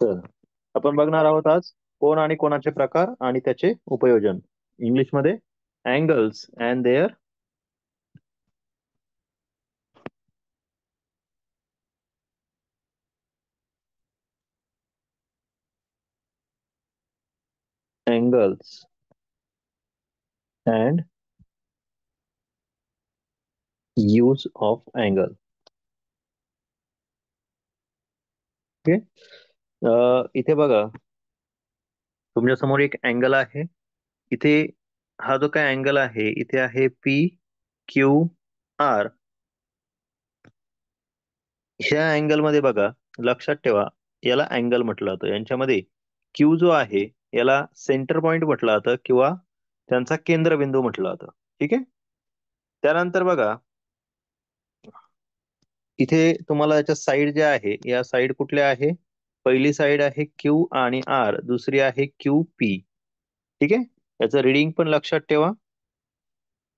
तर आपण बघणार आहोत आज कोण आणि कोणाचे प्रकार आणि त्याचे उपयोजन. इंग्लिशमध्ये angles and there angles and use of angle. Okay. इथे बघा, तुमच्या समोर एक अँगल आहे. इथे हा जो काय अँगल आहे, इथे आहे पी क्यू आर. ह्या अँगल मध्ये बघा, लक्षात ठेवा, याला अँगल म्हटलं जातं. यांच्यामध्ये क्यू जो आहे याला सेंटर पॉइंट म्हटलं जातं किंवा त्यांचा केंद्रबिंदू म्हटलं जातं. ठीक आहे. त्यानंतर बघा, इथे तुम्हाला याच्या साईड ज्या आहे, या साईड कुठल्या आहे? पहिली साईड आहे क्यू आणि आर, दुसरी आहे क्यू पी. ठीक आहे. याचं रिडिंग पण लक्षात ठेवा.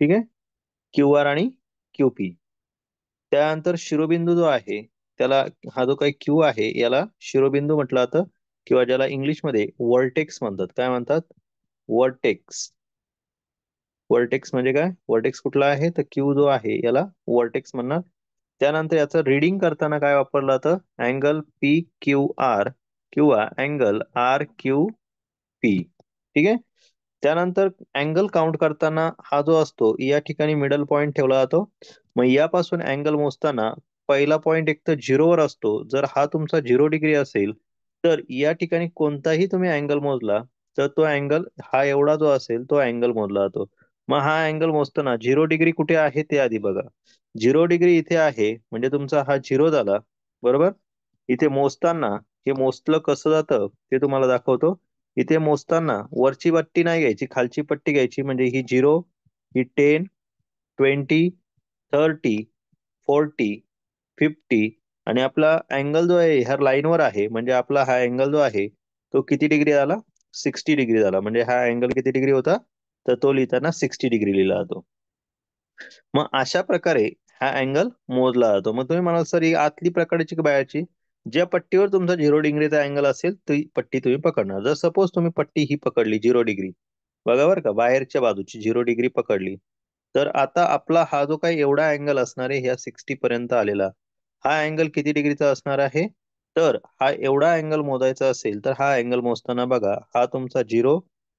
ठीक आहे. क्यू आर आणि क्यू पी. त्यानंतर शिरोबिंदू जो आहे त्याला, हा जो काही क्यू आहे याला शिरोबिंदू म्हटलं जातं किंवा ज्याला इंग्लिशमध्ये वर्टेक्स म्हणतात. काय म्हणतात? वर्टेक्स. वर्टेक्स म्हणजे काय? वर्टेक्स कुठला आहे तर क्यू जो आहे याला वर्टेक्स म्हणणार. त्यानंतर याचं रीडिंग करताना काय वापरलं जातं? अँगल पी क्यू आर किंवा अँगल आर क्यू पी. ठीक आहे. त्यानंतर अँगल काउंट करताना हा जो असतो या ठिकाणी मिडल पॉइंट ठेवला जातो. मग यापासून अँगल मोजताना पहिला पॉइंट एक तर झिरोवर असतो. जर हा तुमचा 0 डिग्री असेल तर या ठिकाणी कोणताही तुम्ही अँगल मोजला तर तो अँगल हा एवढा जो असेल तो अँगल मोजला जातो. मग हा अँगल मोजताना 0 डिग्री कुठे आहे ते आधी बघा. 0 डिग्री इथे आहे म्हणजे तुमचा हा झिरो झाला. बरोबर. इथे मोजताना हे मोजलं कसं जातं ते तुम्हाला दाखवतो. इथे मोजताना वरची पट्टी नाही घ्यायची, खालची पट्टी घ्यायची. म्हणजे ही 0, ही 10, 20, 30, 40, 50 आणि आपला अँगल जो आहे ह्या लाईनवर आहे. म्हणजे आपला हा अँगल जो आहे तो किती डिग्री झाला? 60 डिग्री झाला. म्हणजे हा अँगल किती डिग्री होता तर तो लिहिताना 60 डिग्री लिहिला जातो. मग अशा प्रकारे हा अँगल मोजला जातो. मग तुम्ही म्हणाल सर ही आतली प्रकारची की बाहेरची? ज्या पट्टीवर तुमचा 0 डिग्रीचा अँगल असेल ती पट्टी तुम्ही पकडणार. जर सपोज तुम्ही पट्टी ही पकडली 0 डिग्री, बघा बरं का, बाहेरच्या बाजूची 0 डिग्री पकडली, तर आता आपला हा जो काही एवढा अँगल असणार आहे ह्या 60 पर्यंत आलेला, हा अँगल किती डिग्रीचा असणार आहे? तर हा एवढा अँगल मोजायचा असेल तर हा अँगल मोजताना बघा, हा तुमचा 0,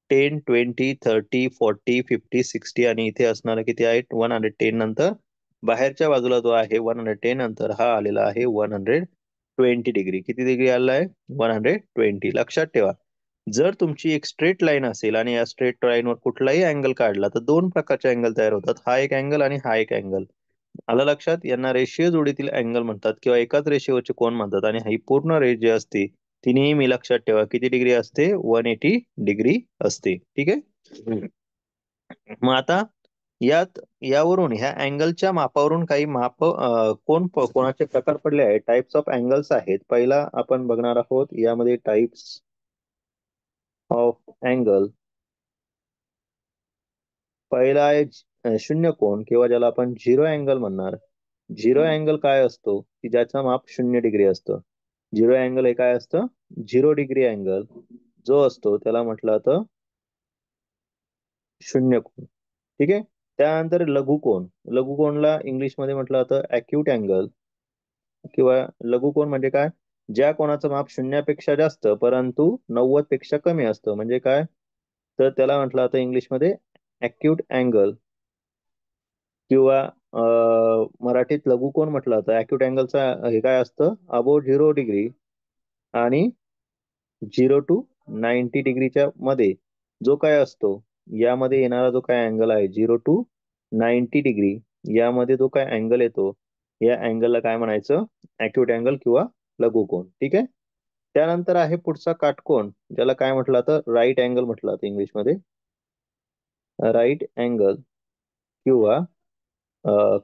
10, 20, 30, 40, 50, 60 आणि इथे असणार किती आहे? 110. नंतर बाहेरच्या बाजूला जो आहे 110 नंतर हा आलेला आहे 120 डिग्री. किती डिग्री आला आहे? 120. लक्षात ठेवा, जर तुमची एक स्ट्रेट लाईन असेल आणि या स्ट्रेट लाईनवर कुठलाही अँगल काढला तर दोन प्रकारचे अँगल तयार होतात. हा एक अँगल आणि हा एक अँगल. आलं लक्षात? यांना रेषीय जोडीतील अँगल म्हणतात किंवा एकाच रेषेवरचे कोन म्हणतात. आणि ही पूर्ण रेष जी असते ती नेहमी लक्षात ठेवा किती डिग्री असते? 180 डिग्री असते. ठीक आहे. मग आता यावरून ह्या अँगलच्या मापावरून काही कोणाचे प्रकार पडले आहेत, टाइप्स ऑफ अँगल्स आहेत. पहिला आपण बघणार आहोत यामध्ये टाइप्स ऑफ अँगल. पहिला आहे शून्य कोन किंवा ज्याला आपण झिरो अँगल म्हणणार. झिरो अँगल काय असतो की ज्याचं माप 0 डिग्री असतं. झिरो अँगल हे काय असतं? 0 डिग्री अँगल जो असतो त्याला म्हटलं जातं शून्य कोन. ठीक आहे. त्यानंतर लघुकोन. लघुकोनला इंग्लिशमध्ये म्हटलं जातं अॅक्यूट अँगल किंवा लघुकोन म्हणजे काय? ज्या कोणाचं माप 0 पेक्षा जास्त परंतु 90 पेक्षा कमी असतं. म्हणजे काय? तर त्याला म्हटलं जातं इंग्लिशमध्ये अॅक्यूट अँगल किंवा मराठीत लघुकोन म्हटलं जातं. अॅक्यूट अँगलचा हे काय असतं? अबोव 0 डिग्री आणि 0 to 90 डिग्रीच्या मध्ये जो काय असतो, यामध्ये येणारा जो काय अँगल आहे 0 to 90 डिग्री, यामध्ये जो काय अँगल येतो या अँगलला काय म्हणायचं? अॅक्यूट अँगल किंवा लघुकोन. ठीक आहे. त्यानंतर आहे पुढचा काटकोन, ज्याला काय म्हटलं जातं? राईट अँगल म्हटलं जातं इंग्लिशमध्ये. राईट अँगल किंवा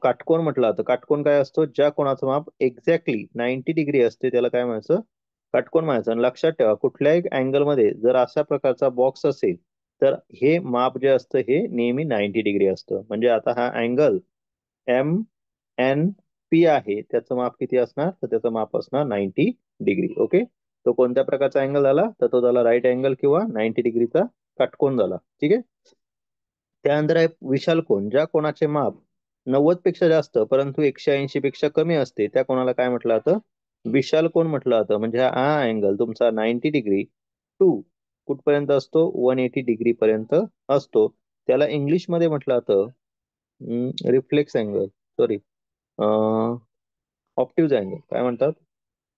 काटकोन म्हटलं जातं. काटकोन काय असतो? ज्या कोणाचं माप एक्झॅक्टली 90 डिग्री असते त्याला काय म्हणायचं? काटकोन म्हणायचं. आणि लक्षात ठेवा, कुठल्याही अँगल मध्ये जर अशा प्रकारचा बॉक्स असेल तर हे माप जे असतं हे नेहमी 90 डिग्री असतं. म्हणजे आता हा अँगल एम एन पी आहे, त्याचं माप किती असणार? तर त्याचं माप असणार 90 डिग्री. ओके. तो कोणत्या प्रकारचा अँगल झाला, तर तो झाला राईट अँगल किंवा 90 डिग्रीचा काटकोन झाला. ठीक आहे. त्यानंतर आहे विशाल कोन. ज्या कोणाचे माप 90 पेक्षा जास्त परंतु 180 पेक्षा कमी असते त्या कोणाला काय म्हटलं जातं? विशाल कोन म्हटलं जातं. म्हणजे हा अँगल तुमचा 90 डिग्री टू कुठपर्यंत असतो? 180 डिग्री पर्यंत असतो. त्याला इंग्लिश मध्ये म्हटलं जातं रिफ्लेक्स अँगल, सॉरी, ऑप्टिव्ज अँगल. काय म्हणतात?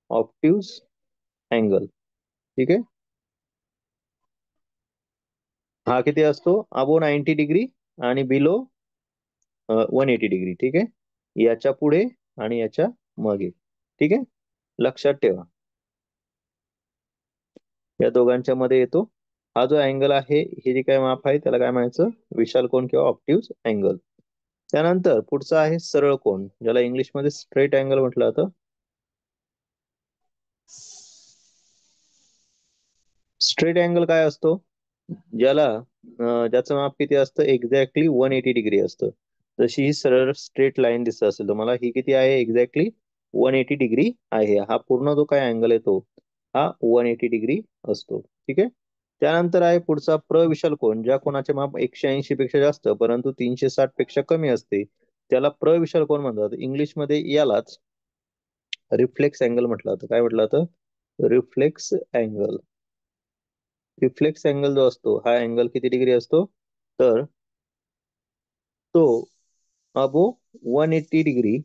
ऑप्टिव्ज अँगल. ठीक आहे. हा किती असतो? अबो 90 डिग्री आणि बिलो 180 डिग्री. ठीक आहे. याच्या पुढे आणि याच्या मागे. ठीक आहे. लक्षात ठेवा, या दोघांच्या मध्ये येतो. हा जो अँगल आहे, हे जे काय माप आहे त्याला काय म्हणायचं? विशाल कोन किंवा ऑप्टिव्ज अँगल. त्यानंतर पुढचा आहे सरळ कोन, ज्याला इंग्लिश मध्ये स्ट्रेट अँगल म्हटलं जातं. स्ट्रेट अँगल काय असतो? ज्याचं माप किती असतं? एक्झॅक्टली 180 डिग्री असतं. जशी ही सरळ स्ट्रेट लाईन दिसत असेल तुम्हाला, ही किती आहे? एक्झॅक्टली 180 डिग्री आहे. हा पूर्ण जो काय अँगल आहे तो हा 180 डिग्री असतो. ठीक आहे. त्यानंतर आहे पुढचा प्रविशाल कोन. ज्या कोणाचे माप 180 पेक्षा जास्त परंतु 360 पेक्षा कमी असते त्याला प्रविशाल कोन म्हणतात. इंग्लिश मध्ये यालाच रिफ्लेक्स अँगल म्हटलं जातं. काय म्हटलं जातं? Reflex angle. रिफ्लेक्स अँगल जो असतो हा अँगल किती डिग्री असतो? तर तो अबो 180 डिग्री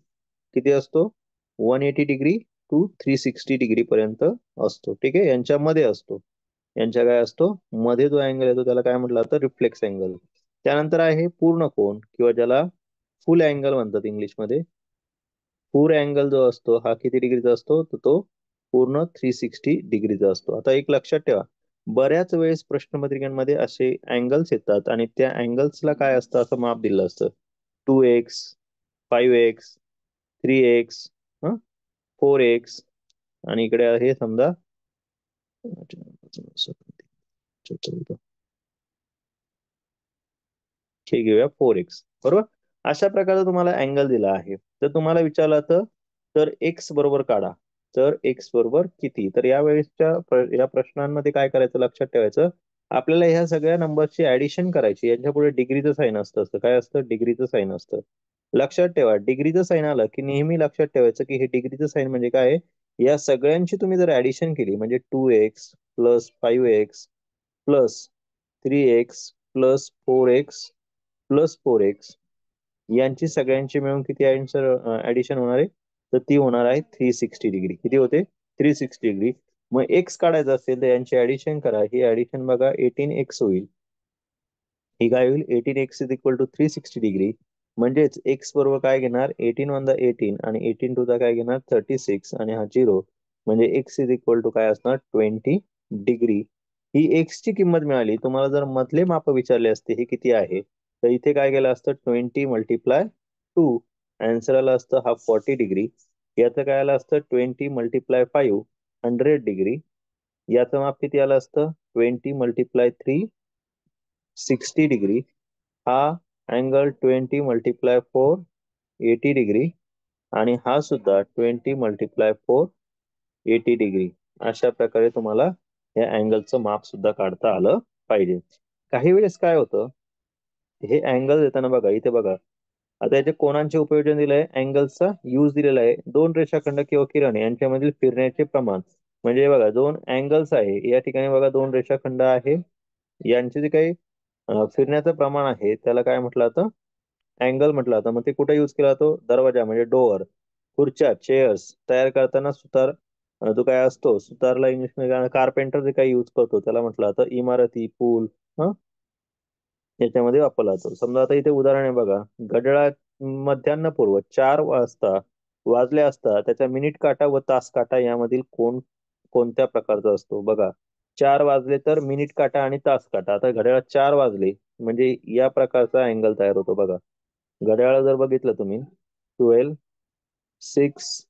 किती असतो? 180 डिग्री टू 360 डिग्री पर्यंत असतो. ठीक आहे. यांच्यामध्ये असतो. यांच्या काय असतो? मध्ये जो अँगल येतो त्याला काय म्हटलं जातं? Reflex angle. त्यानंतर आहे पूर्ण कोन किंवा ज्याला फुल अँगल म्हणतात इंग्लिश मध्ये. फुल अँगल जो असतो हा किती डिग्रीचा असतो? तर तो पूर्ण 360 डिग्रीचा असतो. आता एक लक्षात ठेवा, बऱ्याच वेळेस प्रश्नपत्रिकांमध्ये असे अँगल्स येतात आणि त्या अँगल्सला काय असतं? असं माप दिलं असतं. 2x, 5x, 3x, 4x, आणि इकडे आहे समजा, हे घेऊया 4x. बरोबर. अशा प्रकारचा तुम्हाला अँगल दिला आहे. तर तुम्हाला विचारलं तर एक्स बरोबर काढा. तर एक्स बरोबर किती? तर या प्रश्नांमध्ये काय करायचं? लक्षात ठेवायचं, आपल्याला ह्या सगळ्या नंबरची ऍडिशन करायची. यांच्या पुढे डिग्रीचं साइन असतं. काय असतं? डिग्रीचं साइन असतं. लक्षात ठेवा, डिग्रीचं साइन आलं की नेहमी लक्षात ठेवायचं की हे डिग्रीचं साइन म्हणजे काय आहे? या सगळ्यांची तुम्ही जर ऍडिशन केली म्हणजे 2x plus 5x plus 3x plus 4x यांची सगळ्यांची मिळून किती आन्सर ऍडिशन होणार आहे? तर ती होणार आहे 360 डिग्री. किती होते? 360 डिग्री. मग एक्स काढायचं असेल तर यांची ऍडिशन करा. ही ऍडिशन बघा 18x होईल. ही काय होईल? 18x is equal to 360 degree. म्हणजेच एक्स बरोबर काय घेणार? 18 वन द 18 आणि 18 टू द काय घेणार? 36 आणि हा 0. म्हणजे एक्स इज इक्वल टू काय असणार? 20 डिग्री. ही एक्स ची किंमत मिळाली. तुम्हाला जर मधले माप विचारले असते हे किती आहे, तर इथे काय केलं असतं? 20 मल्टिप्लाय 2. आन्सर आला असतं हा 40 डिग्री. याचं काय आलं असतं? 20 मल्टिप्लाय 5 100 डिग्री. याचं माप किती आलं असतं? 20 मल्टिप्लाय 3 60 डिग्री. हा अँगल 20 मल्टिप्लाय 4 80 डिग्री. आणि हा सुद्धा 20 मल्टिप्लाय 4 80 डिग्री. अशा प्रकारे तुम्हाला या अँगलचं माप सुद्धा काढता आलं पाहिजे. काही वेळेस काय होतं, हे अँगल देताना बघा इथे बघा, आता याचे कोनांचे उपयोजन दिलंय, अँगलचा यूज दिलेला आहे. दोन रेषाखंड किंवा किरण यांच्यामधील फिरण्याचे प्रमाण. म्हणजे बघा दोन अँगल्स आहे, या ठिकाणी बघा दोन रेषाखंड आहे, यांचे जे काही फिरण्याचं प्रमाण आहे त्याला काय म्हटलं जातं? अँगल म्हटलं जातं. मग ते कुठे युज केला जातो? दरवाजा म्हणजे डोअर, खुर्च्या चेअर्स तयार करताना सुतार, जो काय असतो सुतारला इंग्लिश मध्ये कार्पेंटर जे काही युज करतो त्याला म्हटलं जातं इमारती, पूल, याच्यामध्ये वापरला जातो. समजा आता इथे उदाहरण आहे बघा, घड्याळात मध्यान्हपूर्व 4 वाजले असता त्याचा मिनिट काटा व तास काटा यामधील कोण कोणत्या प्रकारचा असतो? बघा, 4 वाजले तर मिनिट काटा आणि तास काटा. आता घड्याळात 4 वाजले म्हणजे या प्रकारचा अँगल तयार होतो बघा. घड्याळ जर बघितलं तुम्ही, 12, 6,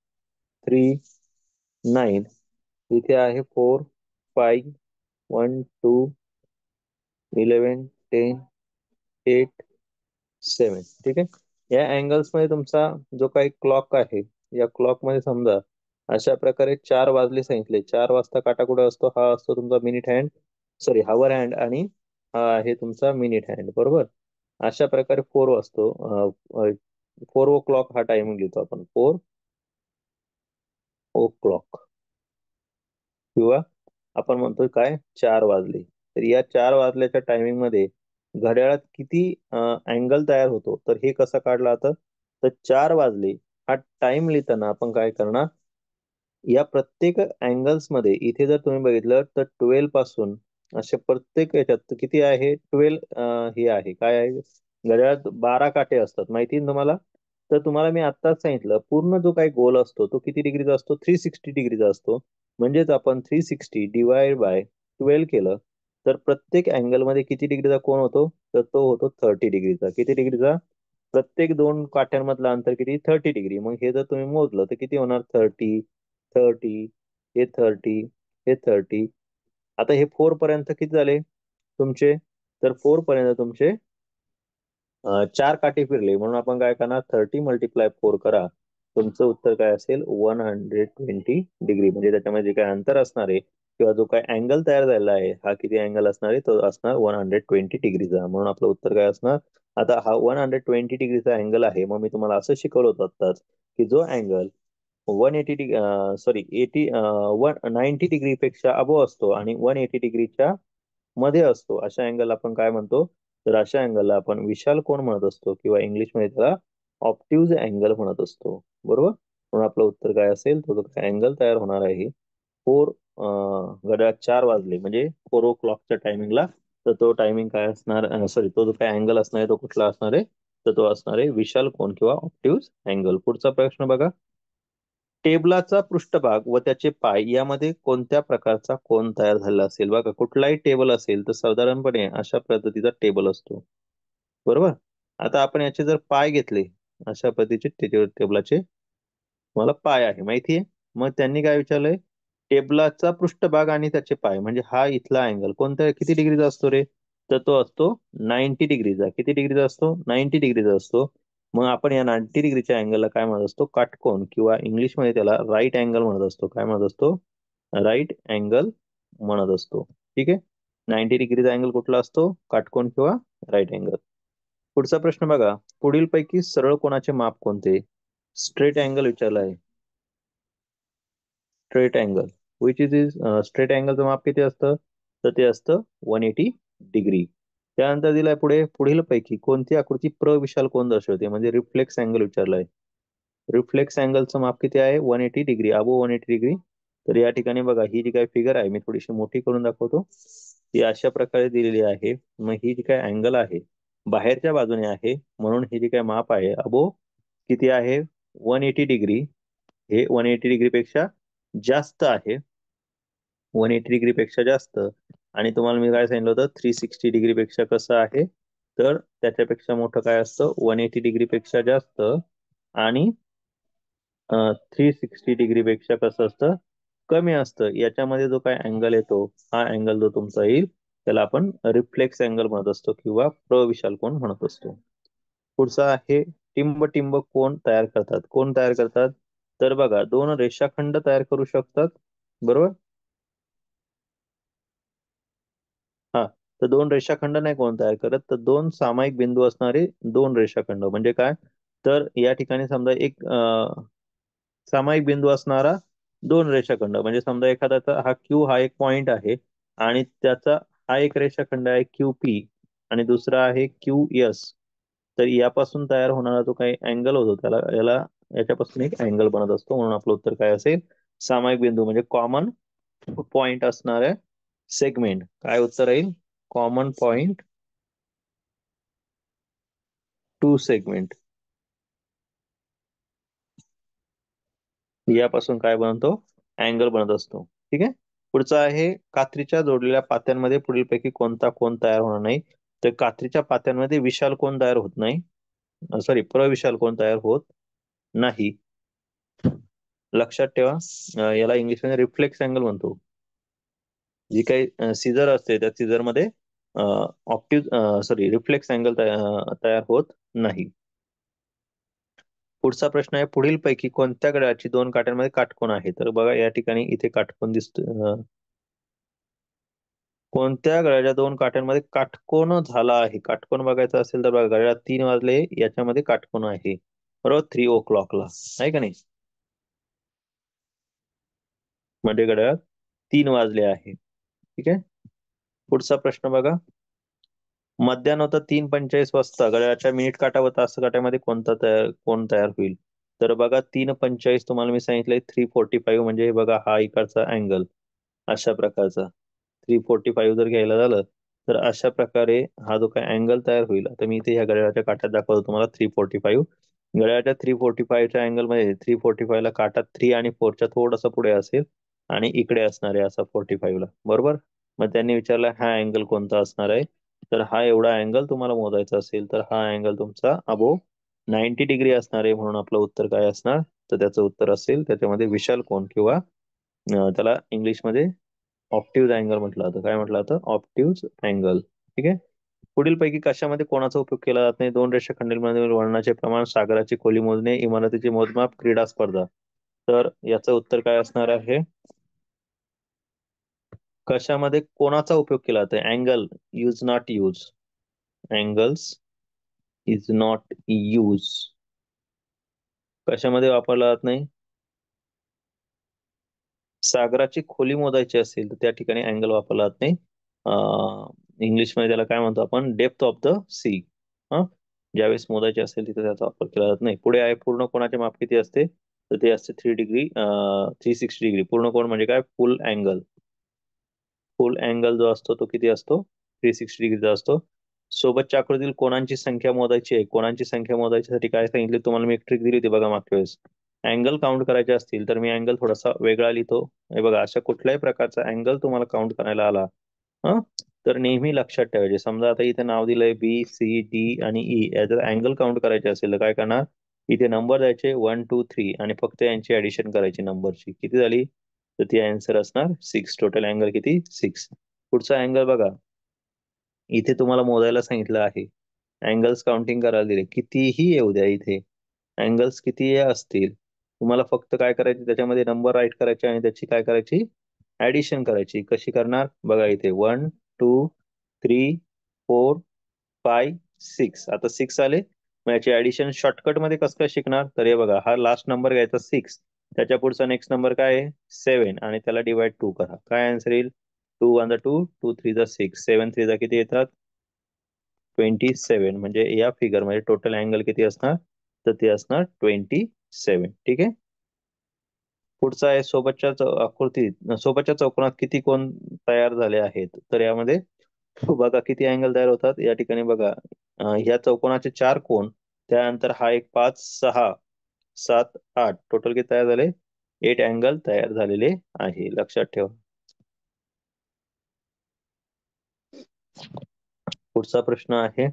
3, 9, इथे आहे 4, 5, 1, 2, 11, 10, 8, 7. ठीक आहे. या अँगल्स मध्ये तुमचा जो काही क्लॉक आहे, या क्लॉक मध्ये समजा अशा प्रकारे 4 वाजले सांगितले. 4 वाजता काटा कुठे असतो? हा असतो तुमचा minute hand, sorry hour hand, आणि हा आहे तुमचा मिनिट हँड, बरोबर. अशा प्रकारे 4 वाजतो. 4 o'clock हा टायमिंग लिहितो आपण, 4 o'clock. किंवा आपण म्हणतो काय, 4 वाजले. तर या 4 वाजल्याच्या टायमिंग मध्ये घड्याळात किती अँगल तयार होतो, तर हे कसं काढलं आता? तर 4 वाजले हा टाइम लिहिताना आपण काय करणार, या प्रत्येक अँगल्स मध्ये इथे जर तुम्ही बघितलं तर 12 पासून असे प्रत्येक याच्यात किती आहे, 12 हे आहे, काय आहे, घड्याळात 12 काटे असतात, माहिती ना तुम्हाला. तर तुम्हाला मी आत्ताच सांगितलं, पूर्ण जो काही गोल असतो तो किती डिग्रीचा असतो? 360 डिग्रीचा असतो. म्हणजेच आपण 360 डिवाइड बाय 12 केलं तर प्रत्येक अँगल मध्ये किती डिग्रीचा कोण होतो? तर तो होतो 30 डिग्रीचा. किती डिग्रीचा? प्रत्येक दोन काठ्यांमधलं अंतर किती? 30 डिग्री. मग हे जर तुम्ही मोजलं तर किती होणार? 30, 30, हे 30, हे 30. आता हे 4 पर्यंत किती झाले तुमचे? तर 4 पर्यंत तुमचे 4 काटे फिरले, म्हणून आपण काय करणार? 30 × 4 करा. तुमचं उत्तर काय असेल? 120 डिग्री. म्हणजे त्याच्यामध्ये जे काही अंतर असणार आहे किंवा जो काही अँगल तयार झालेला आहे, हा किती अँगल असणार आहे? तो असणार 120 डिग्रीचा. म्हणून आपलं उत्तर काय असणार? आता हा 120 डिग्रीचा अँगल आहे, मग मी तुम्हाला असं शिकवलं होतं आत्ताच, की जो अँगल 180 डिग्री, सॉरी 90 डिग्रीपेक्षा अबो असतो आणि 180 डिग्रीच्या मध्ये असतो, अशा अँगल आपण काय म्हणतो? तर अशा अँगलला आपण विशाल कोन म्हणत असतो, किंवा इंग्लिश मध्ये त्याला ऑप्टिव्ज अँगल म्हणत असतो, बरोबर. म्हणून आपलं उत्तर काय असेल? तो जो अँगल तयार होणार आहे, फोर घड्याळ 4 वाजले म्हणजे 4 o'clockच्या टायमिंगला, तर तो टायमिंग काय असणार, सॉरी, तो जो काय अँगल असणार आहे तो कुठला असणार आहे? तर तो असणार आहे विशाल कोन किंवा ऑप्टिव्ज अँगल. पुढचा प्रश्न बघा. टेबलाचा पृष्ठभाग व त्याचे पाय यामध्ये कोणत्या प्रकारचा कोन तयार झालेला असेल? बघा, कुठलाही टेबल असेल तर साधारणपणे अशा पद्धतीचा टेबल असतो, बरोबर. आता आपण याचे जर पाय घेतले, अशा पद्धतीचे टेबलाचे मला पाय आहे, माहितीये. मग त्यांनी काय विचारलंय? टेबलाचा पृष्ठभाग आणि त्याचे पाय, म्हणजे हा इथला अँगल कोणत्या किती डिग्रीचा असतो रे? तर तो असतो 90 डिग्रीचा. किती डिग्रीचा असतो? 90 डिग्रीचा असतो. मग आपण या 90 डिग्रीच्या अँगलला काय म्हणत असतो? काटकोन, किंवा इंग्लिश मध्ये त्याला राईट अँगल म्हणत असतो. काय म्हणत असतो? राईट अँगल म्हणत असतो. ठीक आहे. 90 डिग्रीचा अँगल कुठला असतो? काटकोन किंवा राईट अँगल. पुढचा प्रश्न बघा. पुढील पैकी सरळ कोणाचे माप कोणते? स्ट्रेट अँगल विचारला आहे. Straight angle, which is straight अँगलचं माप किती असतं? तर ते असतं 180 डिग्री. त्यानंतर दिलाय पुढे, पुढील पैकी कोणती आकृती प्रविशाल कोन दर्शवते? म्हणजे रिफ्लेक्स अँगल विचारलाय. रिफ्लेक्स अँगलचं माप किती आहे? 180 डिग्री, अबो 180 डिग्री. तर या ठिकाणी बघा, ही जी काही फिगर आहे मी थोडीशी मोठी करून दाखवतो. ती अशा प्रकारे दिलेली आहे. मग ही जी काही अँगल आहे बाहेरच्या बाजूने आहे, म्हणून ही जी काही माप आहे अबो किती आहे? 180 डिग्री. हे 180 डिग्री पेक्षा जास्त आहे, 180 डिग्री पेक्षा जास्त. आणि तुम्हाला मी काय सांगितलं होतं? 360 डिग्री पेक्षा कसं आहे? तर त्याच्यापेक्षा मोठं काय असतं? 180 डिग्री पेक्षा जास्त. आणि 360 डिग्री पेक्षा कसं असतं? कमी असतं. याच्यामध्ये जो काय अँगल येतो, हा अँगल जो तुमचा येईल त्याला आपण रिफ्लेक्स अँगल म्हणत असतो, किंवा प्रविशाल कोन म्हणत असतो. पुढचा आहे, टिंब टिंब कोण तयार करतात? कोण तयार करतात? तर बघा, दोन रेषाखंड तयार करू शकतात, बरोबर. हा, तर दोन रेषाखंड नाही कोण तयार करत, तर दोन सामायिक बिंदू असणारे दोन रेषाखंड म्हणजे काय? तर या ठिकाणी समजा एक सामायिक बिंदू असणारा दोन रेषाखंड, म्हणजे समजा एखाद्याचा हा क्यू हा एक पॉइंट आहे, आणि त्याचा हा एक रेषाखंड आहे क्यू पी, आणि दुसरा आहे क्यू एस. तर यापासून तयार होणारा जो काही अँगल होतो त्याला याला याच्यापासून एक अँगल बनत असतो, म्हणून आपलं उत्तर काय असेल? सामायिक बिंदू म्हणजे कॉमन पॉइंट असणार आहे सेगमेंट. काय उत्तर येईल? Common point two segment. यापासून काय बनतो? अँगल बनत असतो. ठीक आहे. पुढचा आहे, कात्रीच्या जोडलेल्या पात्यांमध्ये पुढीलपैकी कोणता कोण तयार होणार नाही? तर कात्रीच्या पात्यांमध्ये विशाल कोण तयार होत नाही, सॉरी, प्रविशाल कोण तयार होत नाही. लक्षात ठेवा. याला इंग्लिश मध्ये रिफ्लेक्स अँगल म्हणतो. जी काही सीझर असते त्या सीझर मध्ये ऑप्टिव, सॉरी, रिफ्लेक्स अँगल तयार होत नाही. पुढचा प्रश्न आहे, पुढील पैकी कोणत्या घड्याळाची दोन काट्यांमध्ये काटकोन आहे? तर बघा या ठिकाणी इथे काटकोन दिसतो. कोणत्या घड्याळाच्या दोन काट्यांमध्ये काटकोन झाला आहे? काटकोन बघायचा असेल तर बघा, घड्याळात 3 वाजले, याच्यामध्ये काटकोन आहे बरोबर, 3 o'clockला आहे का नाही, म्हणजे घड्याळात 3 वाजले आहे. ठीक आहे. पुढचा प्रश्न बघा, मध्यान्ह 3:45 वाजता घड्याळाच्या मिनिट काटा व तास काट्यामध्ये कोण तयार होईल? तर बघा 3:45 तुम्हाला मी सांगितलंय, 3:45 म्हणजे हे बघा हा इकडचा अँगल अशा प्रकारचा 3:45 जर घ्यायला झालं तर अशा प्रकारे हा जो काही अँगल तयार होईल. आता मी इथे ह्या घड्याळाच्या काट्यात दाखवतो तुम्हाला 3:45. घड्याळाच्या 3:45च्या अँगल मध्ये 3:45 ला काटा 3 आणि 4च्या थोडासा पुढे असेल आणि इकडे असणार आहे असा 45 ला बरोबर. मग त्यांनी विचारला हा अँगल कोणता असणार आहे? तर हा एवढा अँगल तुम्हाला मोजायचा असेल तर हा अँगल तुमचा अबो 90 डिग्री असणार आहे, म्हणून आपलं उत्तर काय असणार? तर त्याचं उत्तर असेल त्याच्यामध्ये विशाल कोन किंवा त्याला इंग्लिशमध्ये ऑप्टिव्ह अँगल म्हटलं जातं. काय म्हटलं जातं? ऑप्टिव्ह अँगल. ठीक आहे. पुढील पैकी कशामध्ये कोणाचा उपयोग केला जात नाही? दोन रेषाखंडांमधील वळणाचे प्रमाण, सागराची खोली मोजणे, इमारतीचे मोजमाप, क्रीडा स्पर्धा. तर याचं उत्तर काय असणार आहे? कशामध्ये कोणाचा उपयोग केला जातो? Angle use not use, angles is not use कशामध्ये वापरला जात नाही? सागराची खोली मोजायची असेल तर त्या ठिकाणी अँगल वापरला जात नाही. इंग्लिश मध्ये त्याला काय म्हणतो आपण? Depth of the sea. हा, ज्यावेळेस मोजायची असेल तिथे त्याचा वापर केला जात नाही. पुढे आहे, पूर्ण कोणाचे माप किती असते? तर ते असते 3 डिग्री, 360 डिग्री. पूर्ण कोण म्हणजे काय? फुल अँगल. फुल अँगल जो असतो तो किती असतो? 360 डिग्रीचा असतो. सोबतच्या आकृतीतील कोणांची संख्या मोजायची आहे. कोणांची संख्या मोजायच्यासाठी काय सांगितले तुम्हाला? मी एक ट्रिक दिली होती बघा मागच्या वेळेस. अँगल काउंट करायचे असतील तर मी अँगल थोडासा वेगळा लिहितो. हे बघा, अशा कुठल्याही प्रकारचा अँगल तुम्हाला काउंट करायला आला हा, तर नेहमी लक्षात ठेवायचे. समजा आता इथे नाव दिलंय B, C, D आणि E, याचा अँगल काउंट करायचे असेल तर काय करणार? इथे नंबर द्यायचे 1, 2, 3 आणि फक्त यांची ऍडिशन करायची नंबरची. किती झाली? तर ती आन्सर असणार 6. टोटल अँगल किती? 6. पुढचा अँगल बघा, इथे तुम्हाला मोजायला सांगितलं आहे. अँगल्स काउंटिंग करायला दिले, कितीही येऊ द्या इथे अँगल्स कितीही असतील, तुम्हाला फक्त काय करायचे? त्याच्यामध्ये नंबर राईट करायचे आणि त्याची काय करायची? ऍडिशन करायची. कशी करणार? बघा इथे 1, 2, 3, 4, 5, 6. आता 6 आले, मग याचे ऍडिशन शॉर्टकट मध्ये कसं काय शिकणार? तर हे बघा, हा लास्ट नंबर घ्यायचा 6, त्याच्या पुढचा नेक्स्ट नंबर काय आहे? 7 आणि त्याला डिवाइड 2 करा. काय आन्सर येईल? 2 1 2, 2 3 6, 7 3 किती येतात? 27. म्हणजे या फिगर मध्ये टोटल अँगल किती असणार? तर ते असणार 27. ठीक आहे. पुढचा आहे, आकृतीत सोबतच्या चौकोनात किती कोण तयार झाले आहेत? तर यामध्ये बघा किती अँगल तयार होतात या ठिकाणी बघा. ह्या चौकोनाचे 4 कोण, त्यानंतर हा एक 5, 6, 7, 8, टोटल किती तयार झाले? 8 अँगल तयार झालेले आहे, लक्षात ठेवा. पुढचा प्रश्न आहे,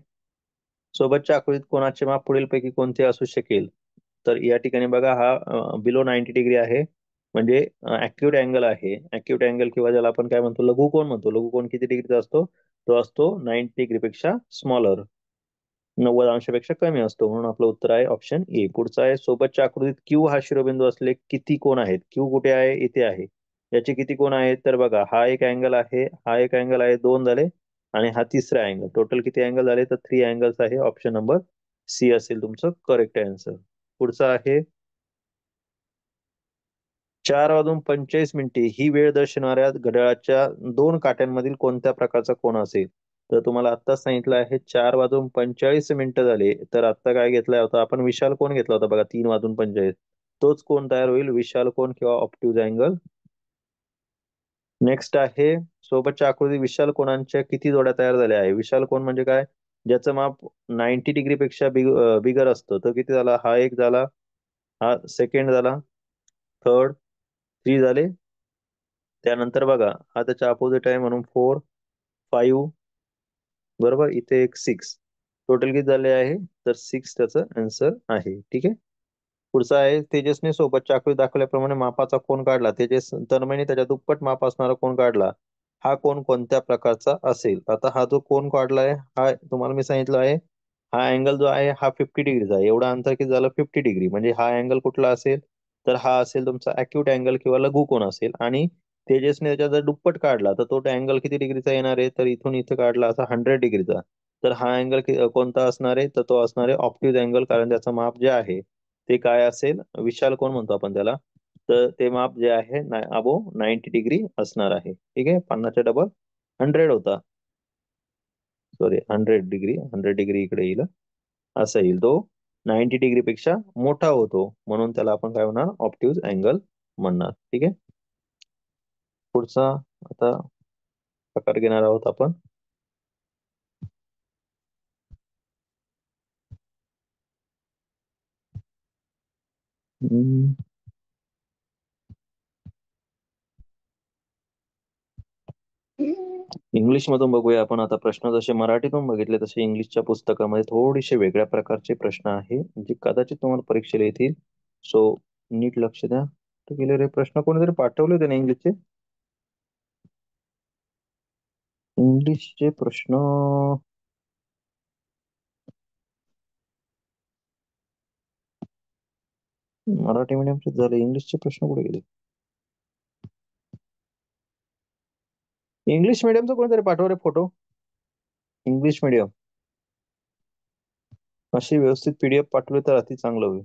सोबतच्या आकृतीत कोणाचे माप पुढीलपैकी कोणते असू शकेल? तर या ठिकाणी बघा, हा बिलो 90 डिग्री आहे, म्हणजे अॅक्युट अँगल आहे. अॅक्युट अँगल किंवा ज्याला आपण काय म्हणतो? लघुकोन म्हणतो. लघुकोन किती डिग्रीचा असतो? तो असतो 90 डिग्री पेक्षा स्मॉलर, 90 अंशापेक्षा कमी असतो, म्हणून आपलं उत्तर आहे ऑप्शन ए. पुढचा आहे, सोबतच्या आकृतीत क्यू हा शिरोबिंदू असले किती कोण आहेत? क्यू कुठे आहे? इथे आहे. याचे किती कोण आहेत? तर बघा, हा एक अँगल आहे, हा एक अँगल आहे, 2 झाले आणि हा तिसरा अँगल. टोटल किती अँगल झाले? तर 3 अँगल्स आहे. ऑप्शन नंबर सी असेल तुमचं करेक्ट आन्सर. पुढचा आहे, 4:45 ही वेळ दर्शवणाऱ्या घड्याळाच्या दोन काट्यांमधील कोणत्या प्रकारचा कोन असेल? तर तुम्हाला आत्ताच सांगितलं आहे 4:45 झाले, तर आत्ता काय घेतलाय होता आपण? विशाल कोन घेतला होता बघा, 3:45. तोच कोन तयार होईल, विशाल कोन किंवा ऑप्टिव्ह अँगल. नेक्स्ट आहे, सोबतच्या आकृती विशाल कोनांच्या किती जोड्या तयार झाल्या आहे? विशाल कोन म्हणजे काय? ज्याचं माप 90 डिग्री पेक्षा बिगर असतं. तर किती झाला? हा एक झाला, हा सेकंड झाला, थर्ड, 3 झाले. त्यानंतर बघा, हा त्याच्या अपोजिट आहे म्हणून 4, 5 बरोबर, इथे एक 6. टोटल किती झाले आहे? तर 6 त्याचं आन्सर आहे. ठीक आहे. पुढचा आहे, तेजसने सोबतच्या आकृती दाखवल्याप्रमाणे मापाचा कोन काढला. तन्मयने त्याच्या दुप्पट माप असणारा कोन काढला. हा कोन कोणत्या प्रकारचा असेल? आता हा जो कोन काढलाय, हा तुम्हाला मी सांगितलं आहे, हा अँगल जो आहे हा 50 डिग्रीचा आहे. एवढा अंतर किती झालं? 50 डिग्री. म्हणजे हा अँगल कुठला असेल? तर हा असेल तुमचा अॅक्यूट अँगल किंवा लघुकोन असेल. आणि तेजसने त्याचा जर दुप्पट काढला तर तो अँगल किती डिग्रीचा येणार आहे? तर इथून इथं काढला असा 100 डिग्रीचा. तर हा अँगल कोणता असणार आहे? तर तो असणार आहे ऑप्टिक अँगल, कारण त्याचं माप जे आहे ते काय असेल? विशाल कोन म्हणतो आपण त्याला. तर ते माप जे आहे अबो 90 डिग्री असणार आहे. ठीक आहे, 50च्या डबल 100 होता. सॉरी, 100 डिग्री, 100 डिग्री इकडे येईल, असा येईल तो. 90 डिग्री पेक्षा मोठा होतो, म्हणून त्याला आपण काय म्हणणार? ऑप्टिव्ज अँगल म्हणणार. ठीक आहे. पुढचा आता प्रकार घेणार आहोत आपण. इंग्लिश मधून बघूया आपण आता प्रश्न. जसे मराठीतून बघितले तसे इंग्लिशच्या पुस्तकामध्ये थोडेसे वेगळ्या प्रकारचे प्रश्न आहे, जे कदाचित तुम्हाला परीक्षेला येतील. सो नीट लक्ष द्या. तो गेले प्रश्न कोणीतरी पाठवले होते ना इंग्लिशचे. इंग्लिशचे प्रश्न मराठी मीडियमचे झाले, इंग्लिशचे प्रश्न कुठे गेले? इंग्लिश मीडियमचा कोणीतरी पाठव रे फोटो. इंग्लिश मीडियम अशी व्यवस्थित पीडीएफ पाठवली तर अति चांगलं होईल.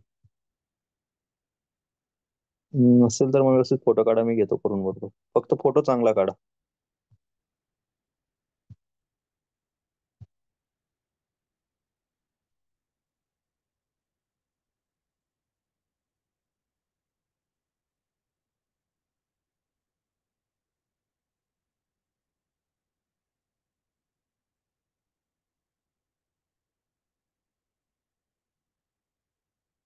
नसेल तर मग व्यवस्थित फोटो काढा, मी घेतो करून बघतो. फक्त फोटो चांगला काढा.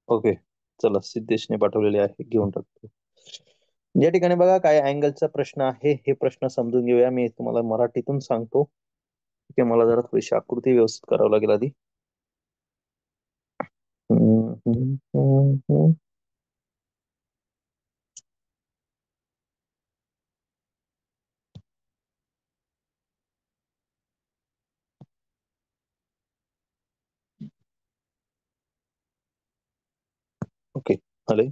ओके, चला, सिद्धेशने पाठवलेले आहे, घेऊन टाकतो. या ठिकाणी बघा काय अँगलचा प्रश्न आहे, हे प्रश्न समजून घेऊया. मी तुम्हाला मराठीतून सांगतो. ठीक आहे, मला जरा थोडीशी आकृती व्यवस्थित करावं लागेल आधी. हम्म, हम्म, हम्म, ओके, आले.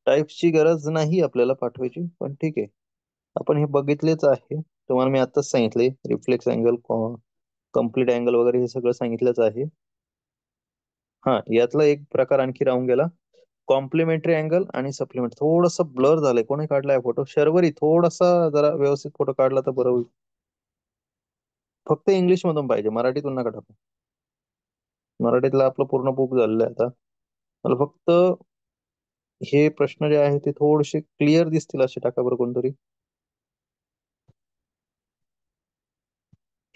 टाइप्सची गरज नाही आपल्याला पाठवायची, पण ठीक आहे. आपण हे बघितलेच आहे, तुम्हाला मी आताच सांगितले. रिफ्लेक्स अँगल, कम्प्लीट अँगल वगैरे हे सगळं सांगितलंच आहे. हा, यातला एक प्रकार आणखी राहून गेला, कॉम्प्लिमेंटरी अँगल आणि सप्लिमेंट. थोडस ब्लर झालंय, कोणी काढलाय फोटो? शर्वरी, थोडासा जरा व्यवस्थित फोटो काढला तर बरं होईल. फक्त इंग्लिश मधून पाहिजे, मराठीतून नका टाकू. मराठीतलं आपलं पूर्ण बुक झालेलं आहे आता. मला फक्त हे प्रश्न जे आहे ते थोडेसे क्लिअर दिसतील असे टाका बरं कोणतरी.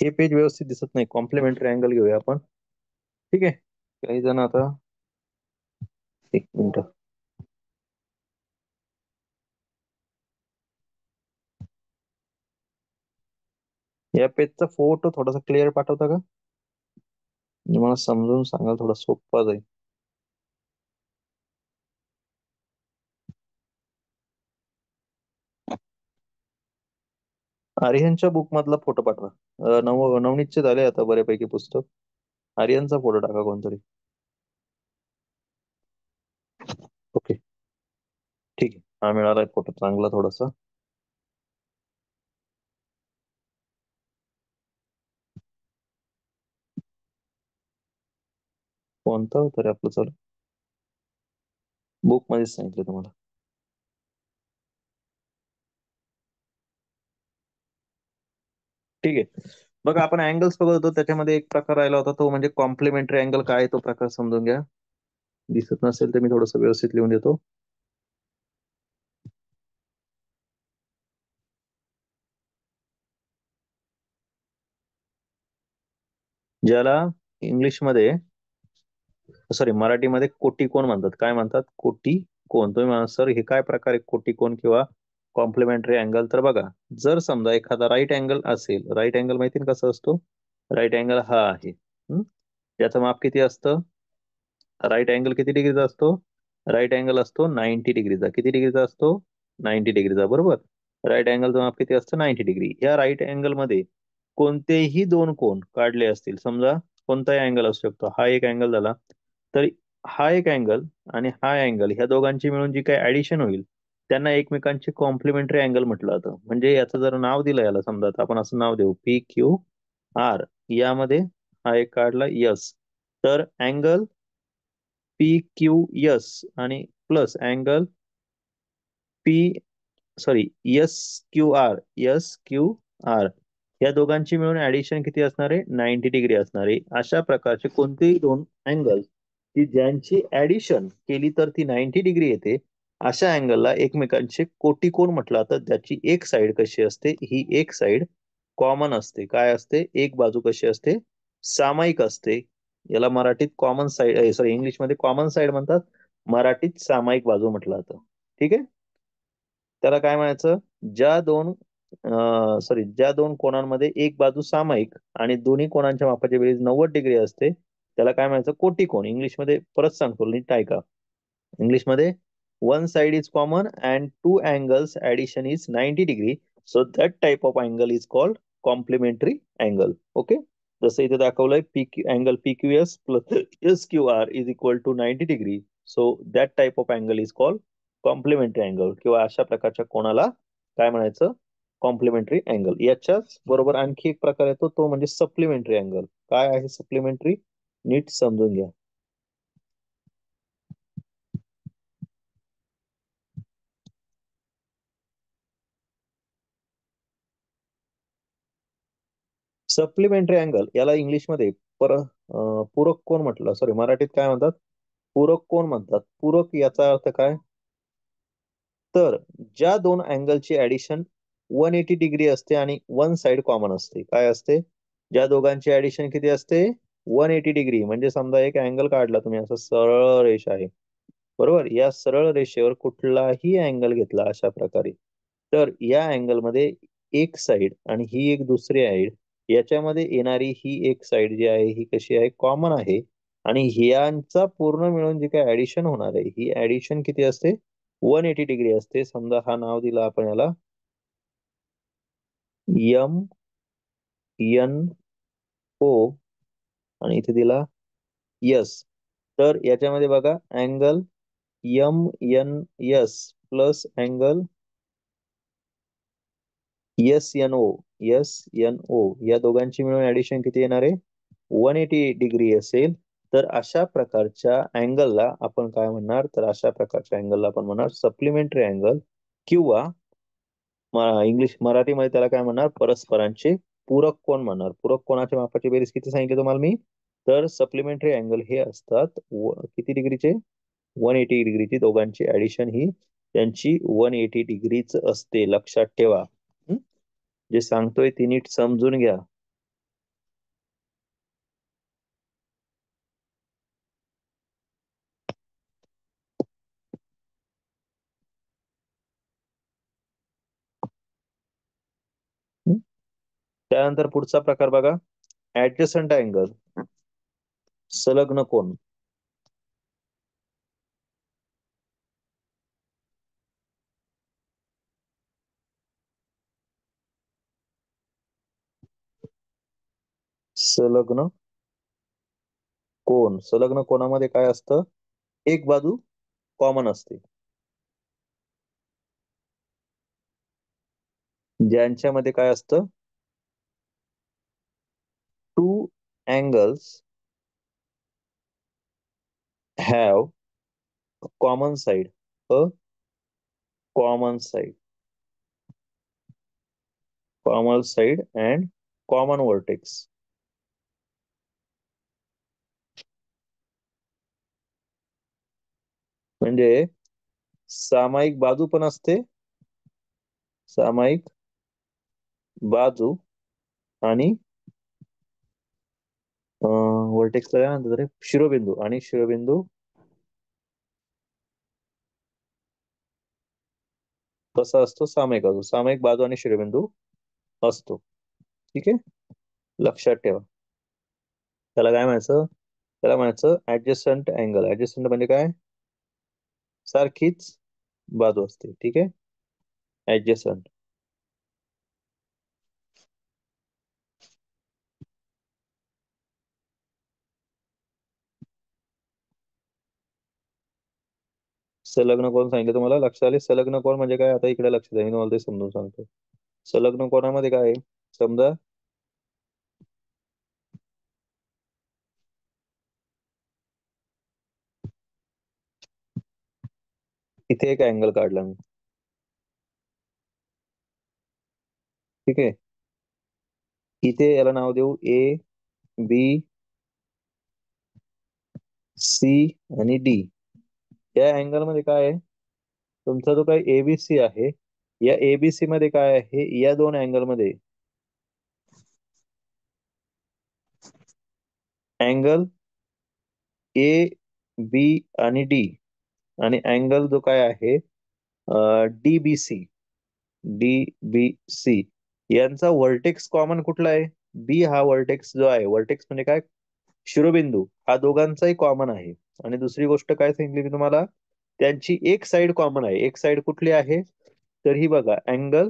हे पेज व्यवस्थित दिसत नाही. कॉम्प्लिमेंटरी अँगल घेऊया आपण. ठीक आहे. काही जण आता, एक मिनिट. या पेजचा फोटो थोडासा क्लिअर पाठवता का? म्हणजे मला समजून सांगाल, थोडा सोपा जाईल. आर्यनच्या बुक मधला फोटो पाठवा. नवनीतचे झाले आता बऱ्यापैकी पुस्तक. आर्यनचा फोटो टाका कोणतरी. ओके, ठीक आहे. हा मिळालाय फोटो चांगला थोडासा. कोणता होता रे आपलं? चालू बुक मध्येच सांगितलं तुम्हाला. ठीक आहे. बघा, आपण अँगल्स बघत होतो, त्याच्यामध्ये एक प्रकार राहिला होता, तो म्हणजे कॉम्प्लिमेंटरी अँगल. काय आहे तो प्रकार समजून घ्या. दिसत नसेल तर मी थोडस व्यवस्थित लिहून देतो. ज्याला इंग्लिशमध्ये, सॉरी, मराठीमध्ये कोटिकोण म्हणतात. काय म्हणतात? कोटिकोण. तुम्ही म्हणा सर हे काय प्रकार आहे, कोटिकोण किंवा कॉम्प्लिमेंटरी अँगल? तर बघा, जर समजा एखादा राईट अँगल असेल, राईट अँगल माहिती ना कसं असतो? राईट अँगल हा आहे. याचं माप किती असतं? राईट अँगल किती डिग्रीचा असतो? राईट अँगल असतो 90 डिग्रीचा. किती डिग्रीचा असतो? 90 डिग्रीचा, बरोबर. राईट अँगलचं माप किती असतं? 90 डिग्री. या राईट अँगल मध्ये कोणतेही दोन कोण काढले असतील, समजा कोणताही अँगल असू शकतो. हा एक अँगल झाला. तर हा एक अँगल आणि हा अँगल ह्या दोघांची मिळून जी काही ऍडिशन होईल त्यांना एकमेकांचे कॉम्प्लिमेंटरी अँगल म्हटलं जातं. म्हणजे याचं जर नाव दिलं याला, समजा आता आपण असं नाव देऊ पी क्यू आर, यामध्ये हा एक काढला यस, तर अँगल पी क्यू यस आणि plus angle P, sorry, S Q R, S Q R, या दोघांची मिळून ऍडिशन किती असणार आहे? 90 डिग्री असणार आहे. अशा प्रकारचे कोणतेही दोन अँगल की ज्यांची ऍडिशन केली तर ती 90 डिग्री येते, अशा अँगलला एकमेकांचे कोटिकोण म्हटलं जातं. त्याची एक साइड कशी असते? ही एक साइड कॉमन असते. काय असते? एक बाजू कशी असते? सामायिक असते. याला मराठीत कॉमन साइड, सॉरी, इंग्लिशमध्ये कॉमन साइड म्हणतात, मराठीत सामायिक बाजू म्हटलं जातं. ठीक आहे. त्याला काय म्हणायचं? ज्या दोन, ज्या दोन कोणांमध्ये एक बाजू सामायिक आणि दोन्ही कोणांच्या मापाची बेरीज 90 डिग्री असते त्याला काय म्हणायचं? कोटिकोण. इंग्लिशमध्ये परत सांगतो, नीट ऐका. इंग्लिशमध्ये one side is common and two angles addition is 90 degree, so that type of angle is called complementary angle. Okay. जसं इथे दाखवलंय, P angle P Q S plus S Q R is equal to 90 degree, so that type of angle is called complementary angle, किंवा अशा प्रकारच्या कोणाला काय म्हणायचं? Complementary angle. याच्याच बरोबर आणखी एक प्रकार येतो, तो म्हणजे सप्लिमेंटरी अँगल. काय आहे सप्लिमेंटरी? नीट समजून घ्या. सप्लिमेंटरी अँगल याला इंग्लिशमध्ये पूरक कोण म्हटलं, सॉरी, मराठीत काय म्हणतात? पूरक कोण म्हणतात. पूरक याचा अर्थ काय? तर ज्या दोन अँगलची ऍडिशन 180 डिग्री असते आणि वन साइड कॉमन असते. काय असते? ज्या दोघांची ऍडिशन किती असते? 180 डिग्री. म्हणजे समजा एक अँगल काढला तुम्ही, असं सरळ रेष आहे, बरोबर? या सरळ रेषेवर कुठलाही अँगल घेतला अशा प्रकारे, तर या अँगल मध्ये एक साइड आणि ही एक दुसरी साइड, याच्यामध्ये येणारी ही एक साइड जी आहे ही कशी आहे? कॉमन आहे. आणि ह्यांचा पूर्ण मिळून जी काय ऍडिशन होणार आहे ही ऍडिशन किती असते? 180 डिग्री असते. समजा हा नाव दिला आपण याला एम एन ओ आणि इथे दिला यस. तर याच्यामध्ये बघा, angle M N S plus angle S N O या दोघांची मिळून ऍडिशन किती येणार आहे? 180 डिग्री असेल. तर अशा प्रकारच्या अँगलला आपण काय म्हणणार? तर अशा प्रकारच्या अँगलला आपण म्हणणार सप्लिमेंटरी अँगल, किंवा इंग्लिश मराठीमध्ये त्याला काय म्हणणार? परस्परांचे पूरक कोण म्हणणार. पूरक कोणाच्या मापाची बेरीज किती सांगितली तुम्हाला मी? तर सप्लिमेंटरी अँगल हे असतात किती डिग्रीचे? 180 डिग्रीची. दोघांची ऍडिशन ही त्यांची 180 डिग्रीच असते, लक्षात ठेवा. हं? जे सांगतोय ती नीट समजून घ्या. हं? त्यानंतर पुढचा प्रकार बघा, ऍडजसंट अँगल, संलग्न कोण. संलग्न कोण. संलग्न कोणामध्ये काय असतं? एक बाजू कॉमन असते. ज्यांच्यामध्ये काय असतं? Two angles have common side, a common side, common side and common vertex. म्हणजे सामायिक बाजू पण असते, सामायिक बाजू आणि वर्टेक्सला काय म्हणतात रे? शिरोबिंदू. आणि शिरोबिंदू कसा असतो? सामायिक बाजू, सामायिक बाजू आणि शिरोबिंदू असतो. ठीक आहे, लक्षात ठेवा. त्याला काय म्हणायचं? त्याला म्हणायचं ऍडजस्टंट अँगल. ऍडजस्टंट म्हणजे काय? सारखीच बाजू असते. ठीक आहे, ऍडजस्टंट. संलग्न कोण सांगितलं तुम्हाला, लक्षात आले? संलग्न कोण म्हणजे काय, आता इकडे लक्ष द्या, मी तुम्हाला ते समजून सांगतो. संलग्न कोणामध्ये काय आहे समजा. इथे एक अँगल काढला मी, ठीक आहे. इथे याला नाव देऊ ए, बी, सी आणि डी. या अँगल मध्ये काय आहे, तुमचा जो काही एबीसी आहे, या एबीसी मध्ये काय आहे, या दोन अँगल मध्ये अँगल ए, बी आणि डी, आणि अँगल जो काय आहे D B C, D B C, यांचा व्हर्टेक्स कॉमन कुठला आहे? बी हा व्हर्टेक्स जो आहे, व्हर्टेक्स म्हणजे काय, शिरोबिंदू, हा दोघांचाही कॉमन आहे. आणि दुसरी गोष्ट काय सांगितली मी तुम्हाला, त्यांची एक साइड कॉमन आहे. एक साइड कुठली आहे, तर ही बघा, अँगल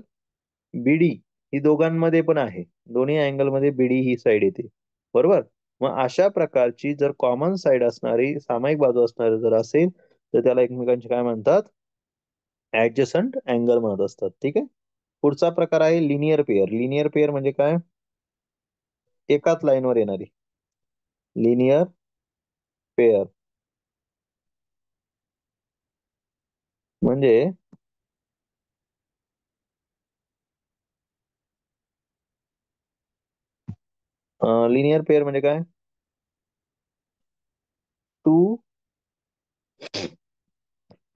बीडी ही दोघांमध्ये पण आहे. दोन्ही अँगल मध्ये बीडी ही साइड येते, बरोबर. मग अशा प्रकारची जर कॉमन साइड असणारी, सामायिक बाजू असणारी जर असेल, तर त्याला एकमेकांचे काय म्हणतात, ऍडजसंट अँगल म्हणत असतात, ठीक आहे. पुढचा प्रकार आहे लिनियर पेअर. लिनियर पेअर म्हणजे काय, एकाच लाईनवर येणारी, लिनियर पेअर म्हणजे लिनियर पेअर म्हणजे काय, two